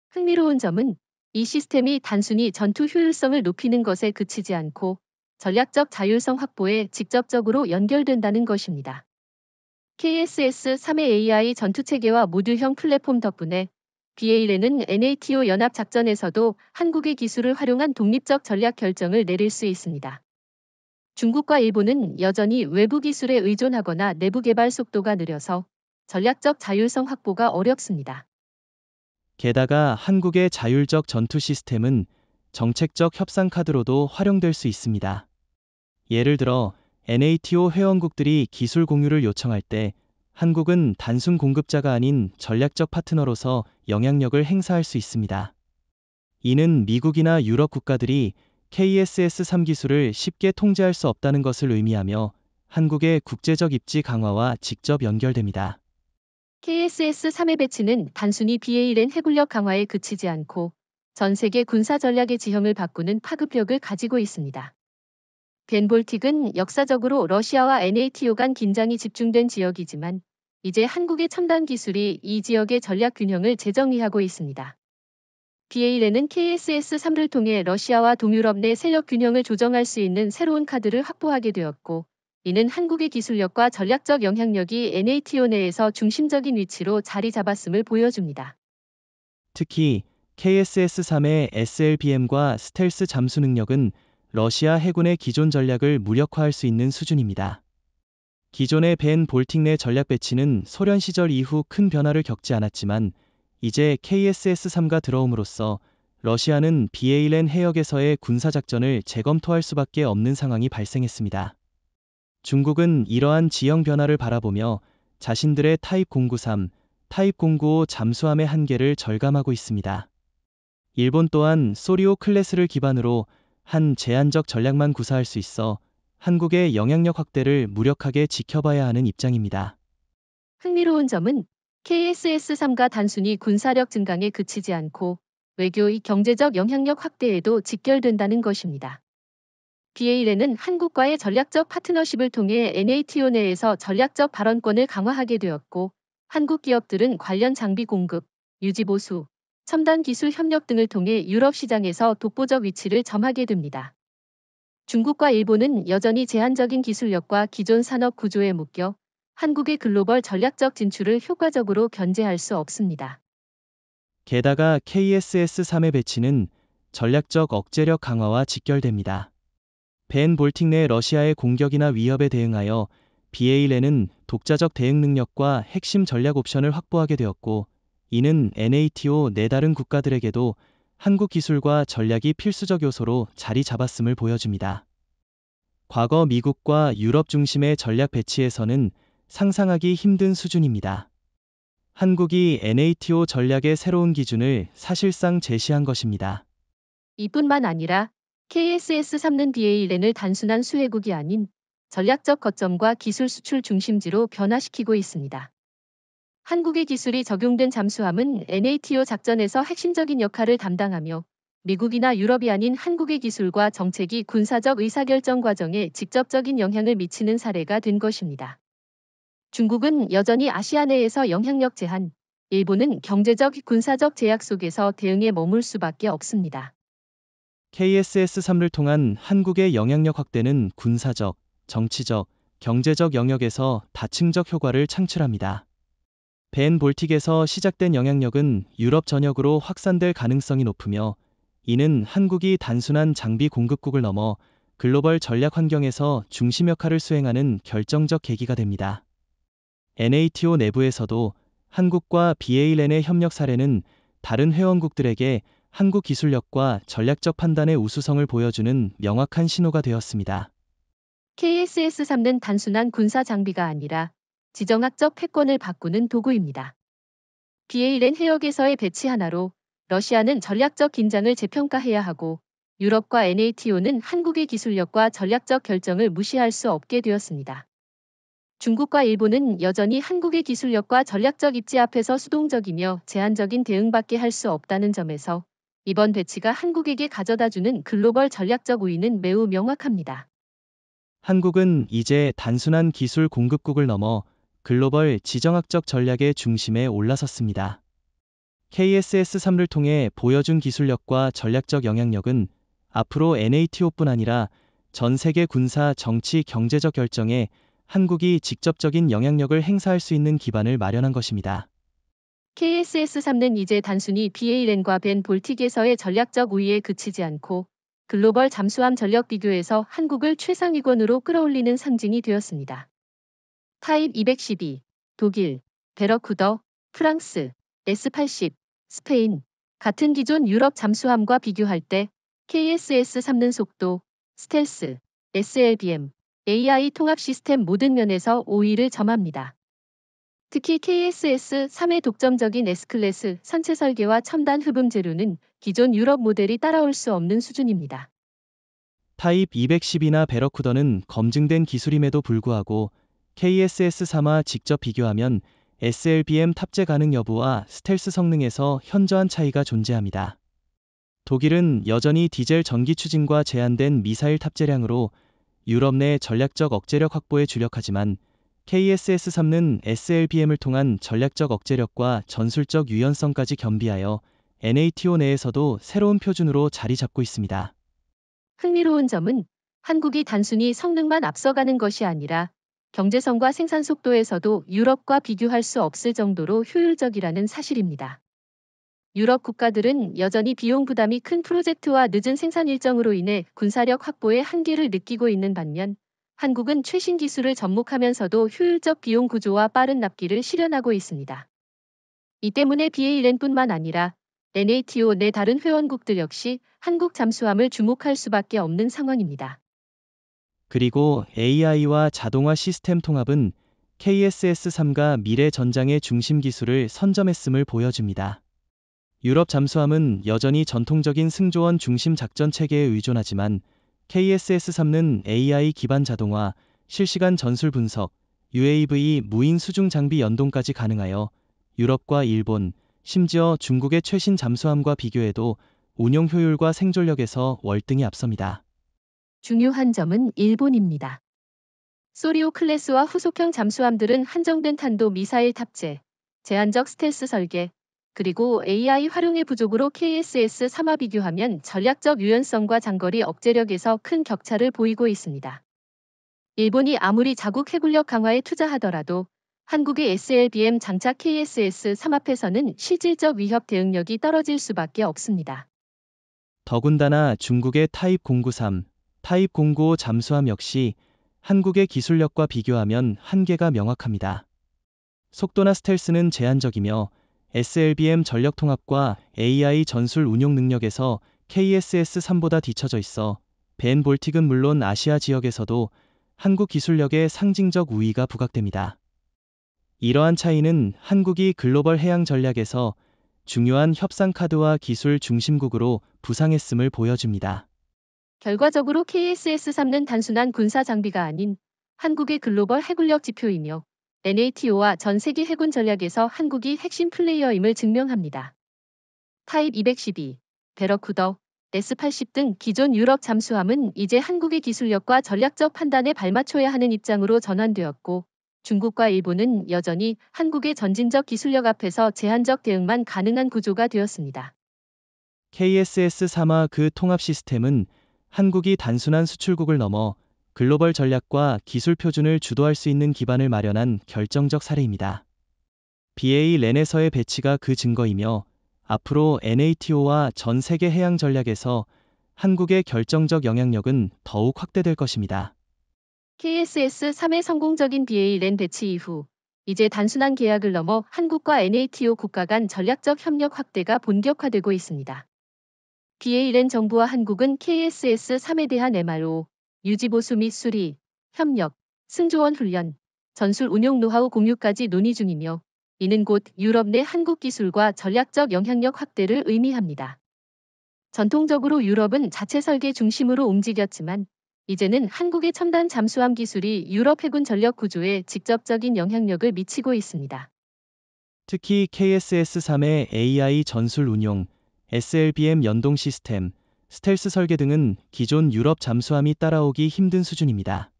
흥미로운 점은 이 시스템이 단순히 전투 효율성을 높이는 것에 그치지 않고 전략적 자율성 확보에 직접적으로 연결된다는 것입니다. KSS-3의 AI 전투체계와 모듈형 플랫폼 덕분에 BALN은 NATO 연합작전에서도 한국의 기술을 활용한 독립적 전략 결정을 내릴 수 있습니다. 중국과 일본은 여전히 외부 기술에 의존하거나 내부 개발 속도가 느려서 전략적 자율성 확보가 어렵습니다. 게다가 한국의 자율적 전투 시스템은 정책적 협상 카드로도 활용될 수 있습니다. 예를 들어 NATO 회원국들이 기술 공유를 요청할 때 한국은 단순 공급자가 아닌 전략적 파트너로서 영향력을 행사할 수 있습니다. 이는 미국이나 유럽 국가들이 KSS-3 기술을 쉽게 통제할 수 없다는 것을 의미하며 한국의 국제적 입지 강화와 직접 연결됩니다. KSS-3의 배치는 단순히 BALN 해군력 강화에 그치지 않고 전 세계 군사 전략의 지형을 바꾸는 파급력을 가지고 있습니다. 벤볼틱은 역사적으로 러시아와 NATO 간 긴장이 집중된 지역이지만 이제 한국의 첨단 기술이 이 지역의 전략 균형을 재정리하고 있습니다. BALN은 KSS-3를 통해 러시아와 동유럽 내 세력 균형을 조정할 수 있는 새로운 카드를 확보하게 되었고 이는 한국의 기술력과 전략적 영향력이 NATO 내에서 중심적인 위치로 자리 잡았음을 보여줍니다. 특히 KSS-3의 SLBM과 스텔스 잠수 능력은 러시아 해군의 기존 전략을 무력화할 수 있는 수준입니다. 기존의 벤 볼틱 내 전략 배치는 소련 시절 이후 큰 변화를 겪지 않았지만 이제 KSS-3가 들어옴으로써 러시아는 BALN 해역에서의 군사작전을 재검토할 수밖에 없는 상황이 발생했습니다. 중국은 이러한 지형 변화를 바라보며 자신들의 타입 093, 타입 095 잠수함의 한계를 절감하고 있습니다. 일본 또한 소리오 클래스를 기반으로 한 제한적 전략만 구사할 수 있어 한국의 영향력 확대를 무력하게 지켜봐야 하는 입장입니다. 흥미로운 점은 KSS-3가 단순히 군사력 증강에 그치지 않고 외교의 경제적 영향력 확대에도 직결된다는 것입니다. BALN은 한국과의 전략적 파트너십을 통해 NATO 내에서 전략적 발언권을 강화하게 되었고 한국 기업들은 관련 장비 공급, 유지 보수, 첨단 기술 협력 등을 통해 유럽 시장에서 독보적 위치를 점하게 됩니다. 중국과 일본은 여전히 제한적인 기술력과 기존 산업 구조에 묶여 한국의 글로벌 전략적 진출을 효과적으로 견제할 수 없습니다. 게다가 KSS-3의 배치는 전략적 억제력 강화와 직결됩니다. 벤 볼틱 내 러시아의 공격이나 위협에 대응하여 BALN은 독자적 대응 능력과 핵심 전략 옵션을 확보하게 되었고, 이는 NATO 내 다른 국가들에게도 한국 기술과 전략이 필수적 요소로 자리 잡았음을 보여줍니다. 과거 미국과 유럽 중심의 전략 배치에서는 상상하기 힘든 수준입니다. 한국이 NATO 전략의 새로운 기준을 사실상 제시한 것입니다. 이뿐만 아니라 KSS-3는 BALN을 단순한 수혜국이 아닌 전략적 거점과 기술 수출 중심지로 변화시키고 있습니다. 한국의 기술이 적용된 잠수함은 NATO 작전에서 핵심적인 역할을 담당하며 미국이나 유럽이 아닌 한국의 기술과 정책이 군사적 의사결정 과정에 직접적인 영향을 미치는 사례가 된 것입니다. 중국은 여전히 아시아 내에서 영향력 제한, 일본은 경제적, 군사적 제약 속에서 대응에 머물 수밖에 없습니다. KSS-3를 통한 한국의 영향력 확대는 군사적, 정치적, 경제적 영역에서 다층적 효과를 창출합니다. 벤 볼틱에서 시작된 영향력은 유럽 전역으로 확산될 가능성이 높으며, 이는 한국이 단순한 장비 공급국을 넘어 글로벌 전략 환경에서 중심 역할을 수행하는 결정적 계기가 됩니다. NATO 내부에서도 한국과 BALN의 협력 사례는 다른 회원국들에게 한국 기술력과 전략적 판단의 우수성을 보여주는 명확한 신호가 되었습니다. KSS-3는 단순한 군사 장비가 아니라 지정학적 패권을 바꾸는 도구입니다. BALN 해역에서의 배치 하나로 러시아는 전략적 긴장을 재평가해야 하고, 유럽과 NATO는 한국의 기술력과 전략적 결정을 무시할 수 없게 되었습니다. 중국과 일본은 여전히 한국의 기술력과 전략적 입지 앞에서 수동적이며 제한적인 대응밖에 할 수 없다는 점에서 이번 배치가 한국에게 가져다주는 글로벌 전략적 우위는 매우 명확합니다. 한국은 이제 단순한 기술 공급국을 넘어 글로벌 지정학적 전략의 중심에 올라섰습니다. KSS-3를 통해 보여준 기술력과 전략적 영향력은 앞으로 NATO뿐 아니라 전 세계 군사, 정치, 경제적 결정에 한국이 직접적인 영향력을 행사할 수 있는 기반을 마련한 것입니다. KSS-3는 이제 단순히 BALN과 벤 볼틱에서의 전략적 우위에 그치지 않고 글로벌 잠수함 전력 비교에서 한국을 최상위권으로 끌어올리는 상징이 되었습니다. 타입 212, 독일, 베러쿠더, 프랑스, S-80, 스페인, 같은 기존 유럽 잠수함과 비교할 때 KSS-3는 속도, 스텔스, SLBM, AI 통합 시스템 모든 면에서 5위를 점합니다. 특히 KSS-3의 독점적인 S클래스 선체 설계와 첨단 흡음 재료는 기존 유럽 모델이 따라올 수 없는 수준입니다. 타입 210이나 베러쿠더는 검증된 기술임에도 불구하고 KSS-3와 직접 비교하면 SLBM 탑재 가능 여부와 스텔스 성능에서 현저한 차이가 존재합니다. 독일은 여전히 디젤 전기 추진과 제한된 미사일 탑재량으로 유럽 내 전략적 억제력 확보에 주력하지만, KSS-3는 SLBM을 통한 전략적 억제력과 전술적 유연성까지 겸비하여 NATO 내에서도 새로운 표준으로 자리 잡고 있습니다. 흥미로운 점은 한국이 단순히 성능만 앞서가는 것이 아니라 경제성과 생산 속도에서도 유럽과 비교할 수 없을 정도로 효율적이라는 사실입니다. 유럽 국가들은 여전히 비용 부담이 큰 프로젝트와 늦은 생산 일정으로 인해 군사력 확보에 한계를 느끼고 있는 반면, 한국은 최신 기술을 접목하면서도 효율적 비용 구조와 빠른 납기를 실현하고 있습니다. 이 때문에 BALN뿐만 아니라 NATO 내 다른 회원국들 역시 한국 잠수함을 주목할 수밖에 없는 상황입니다. 그리고 AI와 자동화 시스템 통합은 KSS-3가 미래 전장의 중심 기술을 선점했음을 보여줍니다. 유럽 잠수함은 여전히 전통적인 승조원 중심 작전 체계에 의존하지만, KSS-3는 AI 기반 자동화, 실시간 전술 분석, UAV 무인 수중 장비 연동까지 가능하여 유럽과 일본, 심지어 중국의 최신 잠수함과 비교해도 운용 효율과 생존력에서 월등히 앞섭니다. 중요한 점은 일본입니다. 소리오 클래스와 후속형 잠수함들은 한정된 탄도 미사일 탑재, 제한적 스텔스 설계, 그리고 AI 활용의 부족으로 KSS-3와 비교하면 전략적 유연성과 장거리 억제력에서 큰 격차를 보이고 있습니다. 일본이 아무리 자국 해군력 강화에 투자하더라도 한국의 SLBM 장착 KSS-3 앞에서는 실질적 위협 대응력이 떨어질 수밖에 없습니다. 더군다나 중국의 타입 093, 타입 095 잠수함 역시 한국의 기술력과 비교하면 한계가 명확합니다. 속도나 스텔스는 제한적이며 SLBM 전력 통합과 AI 전술 운용 능력에서 KSS-3보다 뒤처져 있어 벤 볼틱은 물론 아시아 지역에서도 한국 기술력의 상징적 우위가 부각됩니다. 이러한 차이는 한국이 글로벌 해양 전략에서 중요한 협상 카드와 기술 중심국으로 부상했음을 보여줍니다. 결과적으로 KSS-3는 단순한 군사 장비가 아닌 한국의 글로벌 해군력 지표이며 NATO와 전 세계 해군 전략에서 한국이 핵심 플레이어임을 증명합니다. 타입 212, 베러쿠더, S-80 등 기존 유럽 잠수함은 이제 한국의 기술력과 전략적 판단에 발맞춰야 하는 입장으로 전환되었고, 중국과 일본은 여전히 한국의 전진적 기술력 앞에서 제한적 대응만 가능한 구조가 되었습니다. KSS-3와 그 통합 시스템은 한국이 단순한 수출국을 넘어 글로벌 전략과 기술 표준을 주도할 수 있는 기반을 마련한 결정적 사례입니다. BA 렌에서의 배치가 그 증거이며 앞으로 NATO와 전 세계 해양 전략에서 한국의 결정적 영향력은 더욱 확대될 것입니다. KSS-3의 성공적인 BA 렌 배치 이후 이제 단순한 계약을 넘어 한국과 NATO 국가 간 전략적 협력 확대가 본격화되고 있습니다. BA 렌 정부와 한국은 KSS-3에 대한 MRO, 유지보수 및 수리, 협력, 승조원 훈련, 전술 운용 노하우 공유까지 논의 중이며 이는 곧 유럽 내 한국 기술과 전략적 영향력 확대를 의미합니다. 전통적으로 유럽은 자체 설계 중심으로 움직였지만 이제는 한국의 첨단 잠수함 기술이 유럽 해군 전력 구조에 직접적인 영향력을 미치고 있습니다. 특히 KSS-3의 AI 전술 운용, SLBM 연동 시스템, 스텔스 설계 등은 기존 유럽 잠수함이 따라오기 힘든 수준입니다.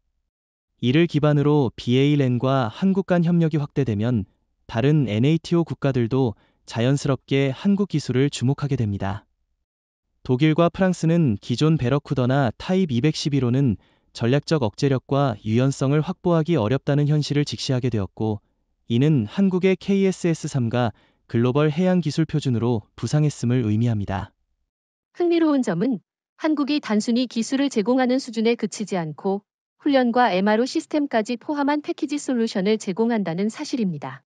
이를 기반으로 BALN과 한국 간 협력이 확대되면 다른 NATO 국가들도 자연스럽게 한국 기술을 주목하게 됩니다. 독일과 프랑스는 기존 베러쿠더나 타입 211호는 전략적 억제력과 유연성을 확보하기 어렵다는 현실을 직시하게 되었고, 이는 한국의 KSS-3가 글로벌 해양 기술 표준으로 부상했음을 의미합니다. 흥미로운 점은 한국이 단순히 기술을 제공하는 수준에 그치지 않고 훈련과 MRO 시스템까지 포함한 패키지 솔루션을 제공한다는 사실입니다.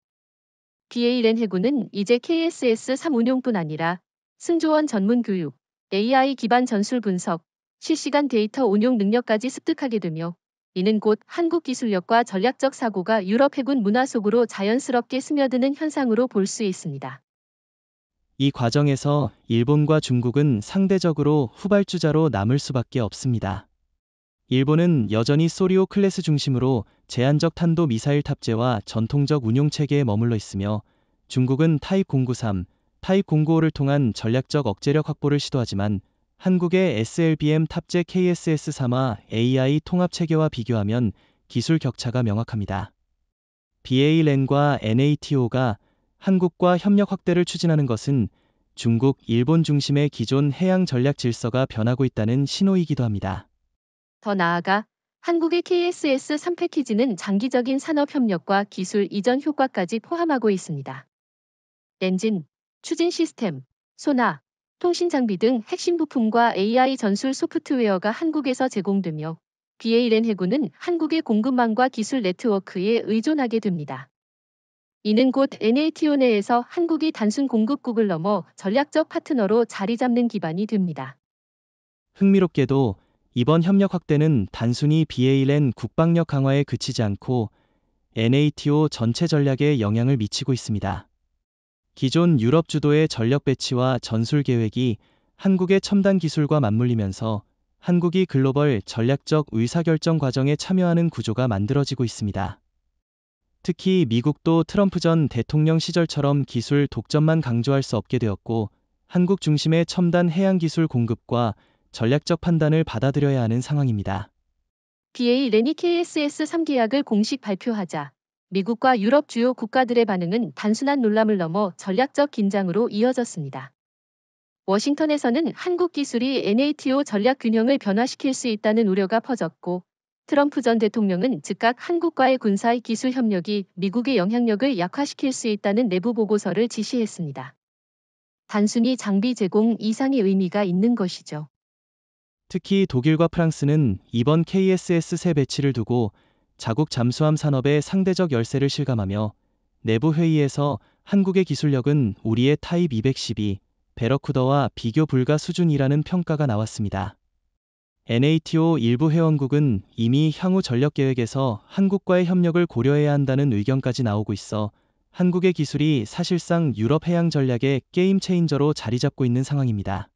BALN 해군은 이제 KSS-3 운용뿐 아니라 승조원 전문 교육, AI 기반 전술 분석, 실시간 데이터 운용 능력까지 습득하게 되며 이는 곧 한국 기술력과 전략적 사고가 유럽 해군 문화 속으로 자연스럽게 스며드는 현상으로 볼 수 있습니다. 이 과정에서 일본과 중국은 상대적으로 후발주자로 남을 수밖에 없습니다. 일본은 여전히 소리오 클래스 중심으로 제한적 탄도 미사일 탑재와 전통적 운용 체계에 머물러 있으며, 중국은 타입 093, 타입 095를 통한 전략적 억제력 확보를 시도하지만 한국의 SLBM 탑재 KSS-3와 AI 통합 체계와 비교하면 기술 격차가 명확합니다. BALN과 NATO가 한국과 협력 확대를 추진하는 것은 중국, 일본 중심의 기존 해양 전략 질서가 변하고 있다는 신호이기도 합니다. 더 나아가 한국의 KSS-3 패키지는 장기적인 산업 협력과 기술 이전 효과까지 포함하고 있습니다. 엔진, 추진 시스템, 소나, 통신 장비 등 핵심 부품과 AI 전술 소프트웨어가 한국에서 제공되며 BALN 해군은 한국의 공급망과 기술 네트워크에 의존하게 됩니다. 이는 곧 NATO 내에서 한국이 단순 공급국을 넘어 전략적 파트너로 자리 잡는 기반이 됩니다. 흥미롭게도 이번 협력 확대는 단순히 BALN 국방력 강화에 그치지 않고 NATO 전체 전략에 영향을 미치고 있습니다. 기존 유럽 주도의 전력 배치와 전술 계획이 한국의 첨단 기술과 맞물리면서 한국이 글로벌 전략적 의사결정 과정에 참여하는 구조가 만들어지고 있습니다. 특히 미국도 트럼프 전 대통령 시절처럼 기술 독점만 강조할 수 없게 되었고, 한국 중심의 첨단 해양 기술 공급과 전략적 판단을 받아들여야 하는 상황입니다. BALN이 KSS-3 계약을 공식 발표하자 미국과 유럽 주요 국가들의 반응은 단순한 놀람을 넘어 전략적 긴장으로 이어졌습니다. 워싱턴에서는 한국 기술이 NATO 전략 균형을 변화시킬 수 있다는 우려가 퍼졌고, 트럼프 전 대통령은 즉각 한국과의 군사 기술 협력이 미국의 영향력을 약화시킬 수 있다는 내부 보고서를 지시했습니다. 단순히 장비 제공 이상의 의미가 있는 것이죠. 특히 독일과 프랑스는 이번 KSS-3 배치를 두고 자국 잠수함 산업의 상대적 열세를 실감하며 내부 회의에서 한국의 기술력은 우리의 타입 212, 베러쿠더와 비교 불가 수준이라는 평가가 나왔습니다. NATO 일부 회원국은 이미 향후 전력 계획에서 한국과의 협력을 고려해야 한다는 의견까지 나오고 있어 한국의 기술이 사실상 유럽 해양 전략의 게임 체인저로 자리 잡고 있는 상황입니다.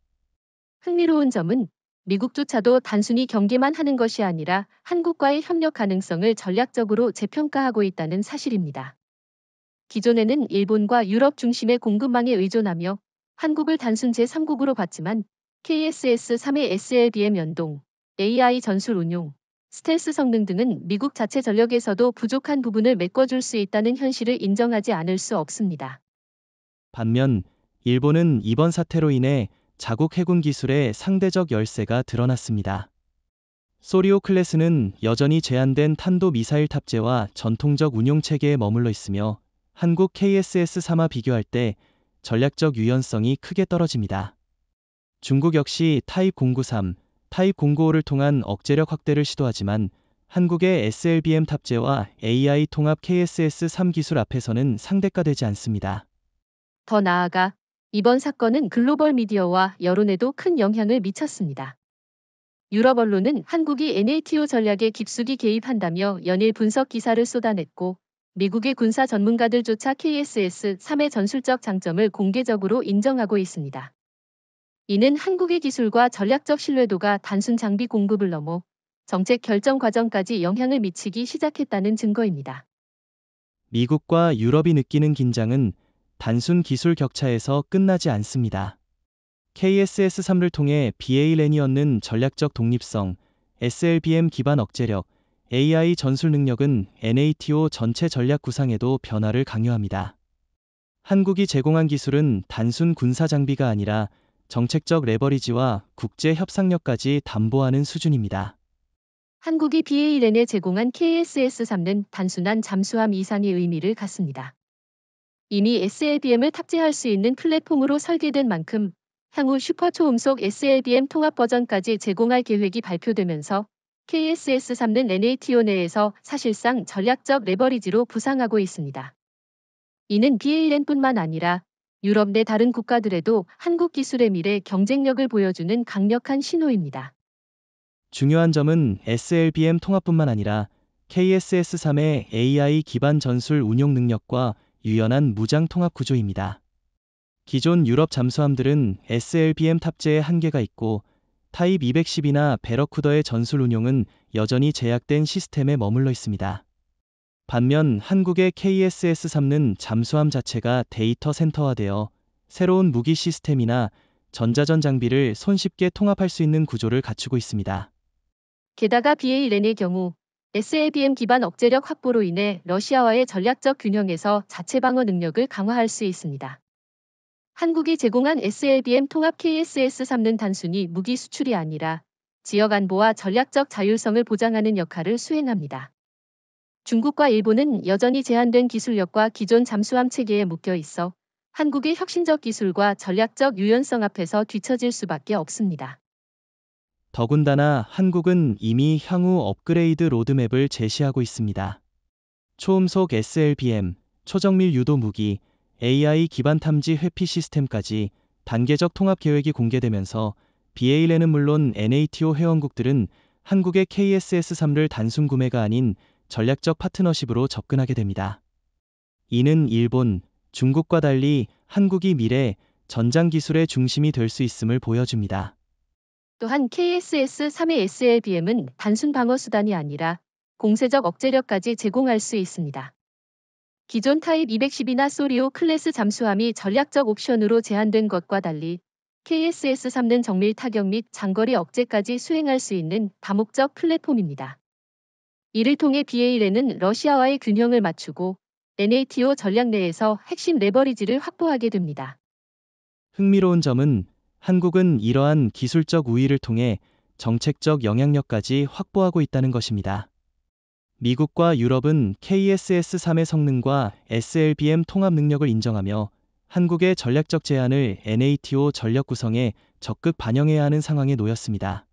흥미로운 점은 미국조차도 단순히 경계만 하는 것이 아니라 한국과의 협력 가능성을 전략적으로 재평가하고 있다는 사실입니다. 기존에는 일본과 유럽 중심의 공급망에 의존하며 한국을 단순 제3국으로 봤지만 KSS-3의 SLBM 연동, AI 전술 운용, 스텔스 성능 등은 미국 자체 전력에서도 부족한 부분을 메꿔줄 수 있다는 현실을 인정하지 않을 수 없습니다. 반면 일본은 이번 사태로 인해 자국 해군 기술의 상대적 열세가 드러났습니다. 소리오 클래스는 여전히 제한된 탄도 미사일 탑재와 전통적 운용 체계에 머물러 있으며 한국 KSS-3와 비교할 때 전략적 유연성이 크게 떨어집니다. 중국 역시 타입 093, 타입 095를 통한 억제력 확대를 시도하지만 한국의 SLBM 탑재와 AI 통합 KSS-3 기술 앞에서는 상대가 되지 않습니다. 더 나아가 이번 사건은 글로벌 미디어와 여론에도 큰 영향을 미쳤습니다. 유럽 언론은 한국이 NATO 전략에 깊숙이 개입한다며 연일 분석 기사를 쏟아냈고 미국의 군사 전문가들조차 KSS-3의 전술적 장점을 공개적으로 인정하고 있습니다. 이는 한국의 기술과 전략적 신뢰도가 단순 장비 공급을 넘어 정책 결정 과정까지 영향을 미치기 시작했다는 증거입니다. 미국과 유럽이 느끼는 긴장은 단순 기술 격차에서 끝나지 않습니다. KSS-3를 통해 BALN이 얻는 전략적 독립성, SLBM 기반 억제력, AI 전술 능력은 NATO 전체 전략 구상에도 변화를 강요합니다. 한국이 제공한 기술은 단순 군사 장비가 아니라 정책적 레버리지와 국제 협상력까지 담보하는 수준입니다. 한국이 BALN에 제공한 KSS-3는 단순한 잠수함 이상의 의미를 갖습니다. 이미 SLBM을 탑재할 수 있는 플랫폼으로 설계된 만큼 향후 슈퍼초음속 SLBM 통합 버전까지 제공할 계획이 발표되면서 KSS-3는 NATO 내에서 사실상 전략적 레버리지로 부상하고 있습니다. 이는 BALN뿐만 아니라 유럽 내 다른 국가들에도 한국 기술의 미래 경쟁력을 보여주는 강력한 신호입니다. 중요한 점은 SLBM 통합뿐만 아니라 KSS-3의 AI 기반 전술 운용 능력과 유연한 무장 통합 구조입니다. 기존 유럽 잠수함들은 SLBM 탑재에 한계가 있고 타입 210이나 베러쿠더의 전술 운용은 여전히 제약된 시스템에 머물러 있습니다. 반면 한국의 KSS-3는 잠수함 자체가 데이터 센터화되어 새로운 무기 시스템이나 전자전 장비를 손쉽게 통합할 수 있는 구조를 갖추고 있습니다. 게다가 BALN의 경우 SLBM 기반 억제력 확보로 인해 러시아와의 전략적 균형에서 자체 방어 능력을 강화할 수 있습니다. 한국이 제공한 SLBM 통합 KSS-3는 단순히 무기 수출이 아니라 지역 안보와 전략적 자율성을 보장하는 역할을 수행합니다. 중국과 일본은 여전히 제한된 기술력과 기존 잠수함 체계에 묶여 있어 한국의 혁신적 기술과 전략적 유연성 앞에서 뒤처질 수밖에 없습니다. 더군다나 한국은 이미 향후 업그레이드 로드맵을 제시하고 있습니다. 초음속 SLBM, 초정밀 유도 무기, AI 기반 탐지 회피 시스템까지 단계적 통합 계획이 공개되면서 BALN은 물론 NATO 회원국들은 한국의 KSS-3를 단순 구매가 아닌 전략적 파트너십으로 접근하게 됩니다. 이는 일본, 중국과 달리 한국이 미래 전장 기술의 중심이 될 수 있음을 보여줍니다. 또한 KSS-3의 SLBM은 단순 방어 수단이 아니라 공세적 억제력까지 제공할 수 있습니다. 기존 타입 210이나 소리오 클래스 잠수함이 전략적 옵션으로 제한된 것과 달리 KSS-3는 정밀 타격 및 장거리 억제까지 수행할 수 있는 다목적 플랫폼입니다. 이를 통해 BALN은 러시아와의 균형을 맞추고 NATO 전략 내에서 핵심 레버리지를 확보하게 됩니다. 흥미로운 점은 한국은 이러한 기술적 우위를 통해 정책적 영향력까지 확보하고 있다는 것입니다. 미국과 유럽은 KSS-3의 성능과 SLBM 통합 능력을 인정하며 한국의 전략적 제안을 NATO 전력 구성에 적극 반영해야 하는 상황에 놓였습니다.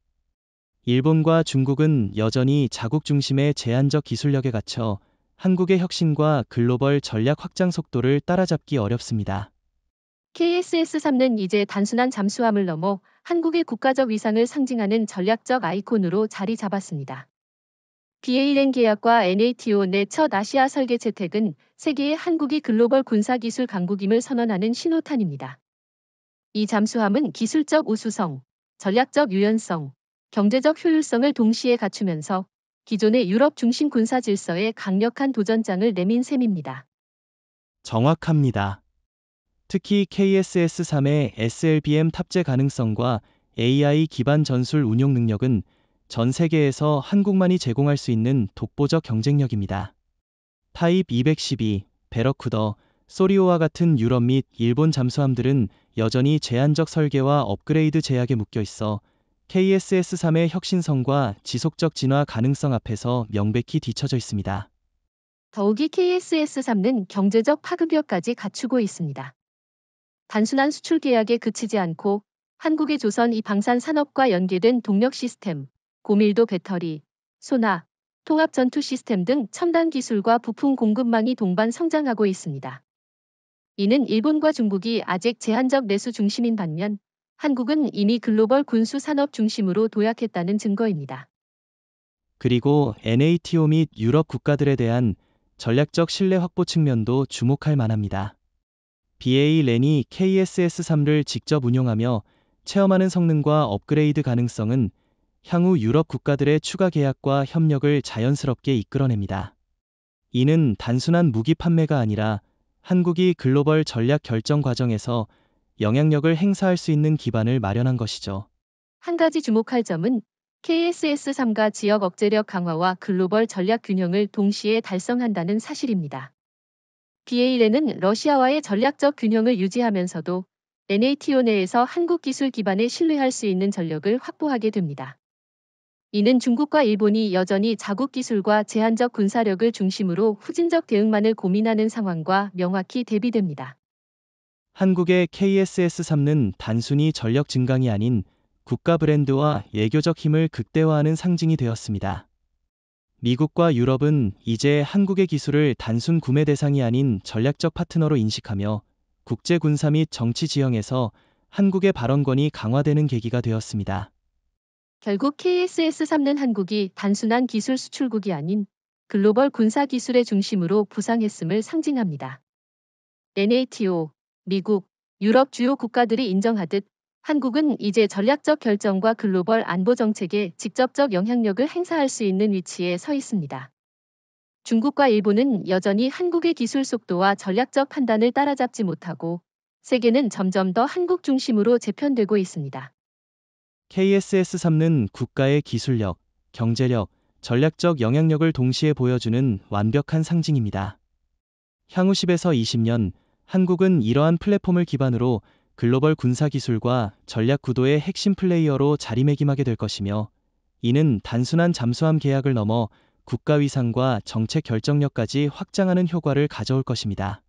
일본과 중국은 여전히 자국 중심의 제한적 기술력에 갇혀 한국의 혁신과 글로벌 전략 확장 속도를 따라잡기 어렵습니다. KSS-3는 이제 단순한 잠수함을 넘어 한국의 국가적 위상을 상징하는 전략적 아이콘으로 자리 잡았습니다. BALN 계약과 NATO 내 첫 아시아 설계 채택은 세계의 한국이 글로벌 군사기술 강국임을 선언하는 신호탄입니다. 이 잠수함은 기술적 우수성, 전략적 유연성, 경제적 효율성을 동시에 갖추면서 기존의 유럽 중심 군사 질서에 강력한 도전장을 내민 셈입니다. 정확합니다. 특히 KSS-3의 SLBM 탑재 가능성과 AI 기반 전술 운용 능력은 전 세계에서 한국만이 제공할 수 있는 독보적 경쟁력입니다. 타입 212, 베러쿠더, 소리오와 같은 유럽 및 일본 잠수함들은 여전히 제한적 설계와 업그레이드 제약에 묶여 있어 KSS-3의 혁신성과 지속적 진화 가능성 앞에서 명백히 뒤처져 있습니다. 더욱이 KSS-3는 경제적 파급력까지 갖추고 있습니다. 단순한 수출 계약에 그치지 않고 한국의 조선 이 방산 산업과 연계된 동력 시스템, 고밀도 배터리, 소나, 통합 전투 시스템 등 첨단 기술과 부품 공급망이 동반 성장하고 있습니다. 이는 일본과 중국이 아직 제한적 내수 중심인 반면 한국은 이미 글로벌 군수 산업 중심으로 도약했다는 증거입니다. 그리고 NATO 및 유럽 국가들에 대한 전략적 신뢰 확보 측면도 주목할 만합니다. BALN이 KSS-3를 직접 운용하며 체험하는 성능과 업그레이드 가능성은 향후 유럽 국가들의 추가 계약과 협력을 자연스럽게 이끌어냅니다. 이는 단순한 무기 판매가 아니라 한국이 글로벌 전략 결정 과정에서 영향력을 행사할 수 있는 기반을 마련한 것이죠. 한 가지 주목할 점은 KSS-3가 지역 억제력 강화와 글로벌 전략 균형을 동시에 달성한다는 사실입니다. BALN은 러시아와의 전략적 균형을 유지하면서도 NATO 내에서 한국 기술 기반에 신뢰할 수 있는 전력을 확보하게 됩니다. 이는 중국과 일본이 여전히 자국 기술과 제한적 군사력을 중심으로 후진적 대응만을 고민하는 상황과 명확히 대비됩니다. 한국의 KSS-3는 단순히 전력 증강이 아닌 국가 브랜드와 외교적 힘을 극대화하는 상징이 되었습니다. 미국과 유럽은 이제 한국의 기술을 단순 구매 대상이 아닌 전략적 파트너로 인식하며 국제 군사 및 정치 지형에서 한국의 발언권이 강화되는 계기가 되었습니다. 결국 KSS-3는 한국이 단순한 기술 수출국이 아닌 글로벌 군사 기술의 중심으로 부상했음을 상징합니다. NATO, 미국, 유럽 주요 국가들이 인정하듯 한국은 이제 전략적 결정과 글로벌 안보 정책에 직접적 영향력을 행사할 수 있는 위치에 서 있습니다. 중국과 일본은 여전히 한국의 기술 속도와 전략적 판단을 따라잡지 못하고 세계는 점점 더 한국 중심으로 재편되고 있습니다. KSS-3는 국가의 기술력, 경제력, 전략적 영향력을 동시에 보여주는 완벽한 상징입니다. 향후 10에서 20년, 한국은 이러한 플랫폼을 기반으로 글로벌 군사기술과 전략 구도의 핵심 플레이어로 자리매김하게 될 것이며, 이는 단순한 잠수함 계약을 넘어 국가 위상과 정책 결정력까지 확장하는 효과를 가져올 것입니다.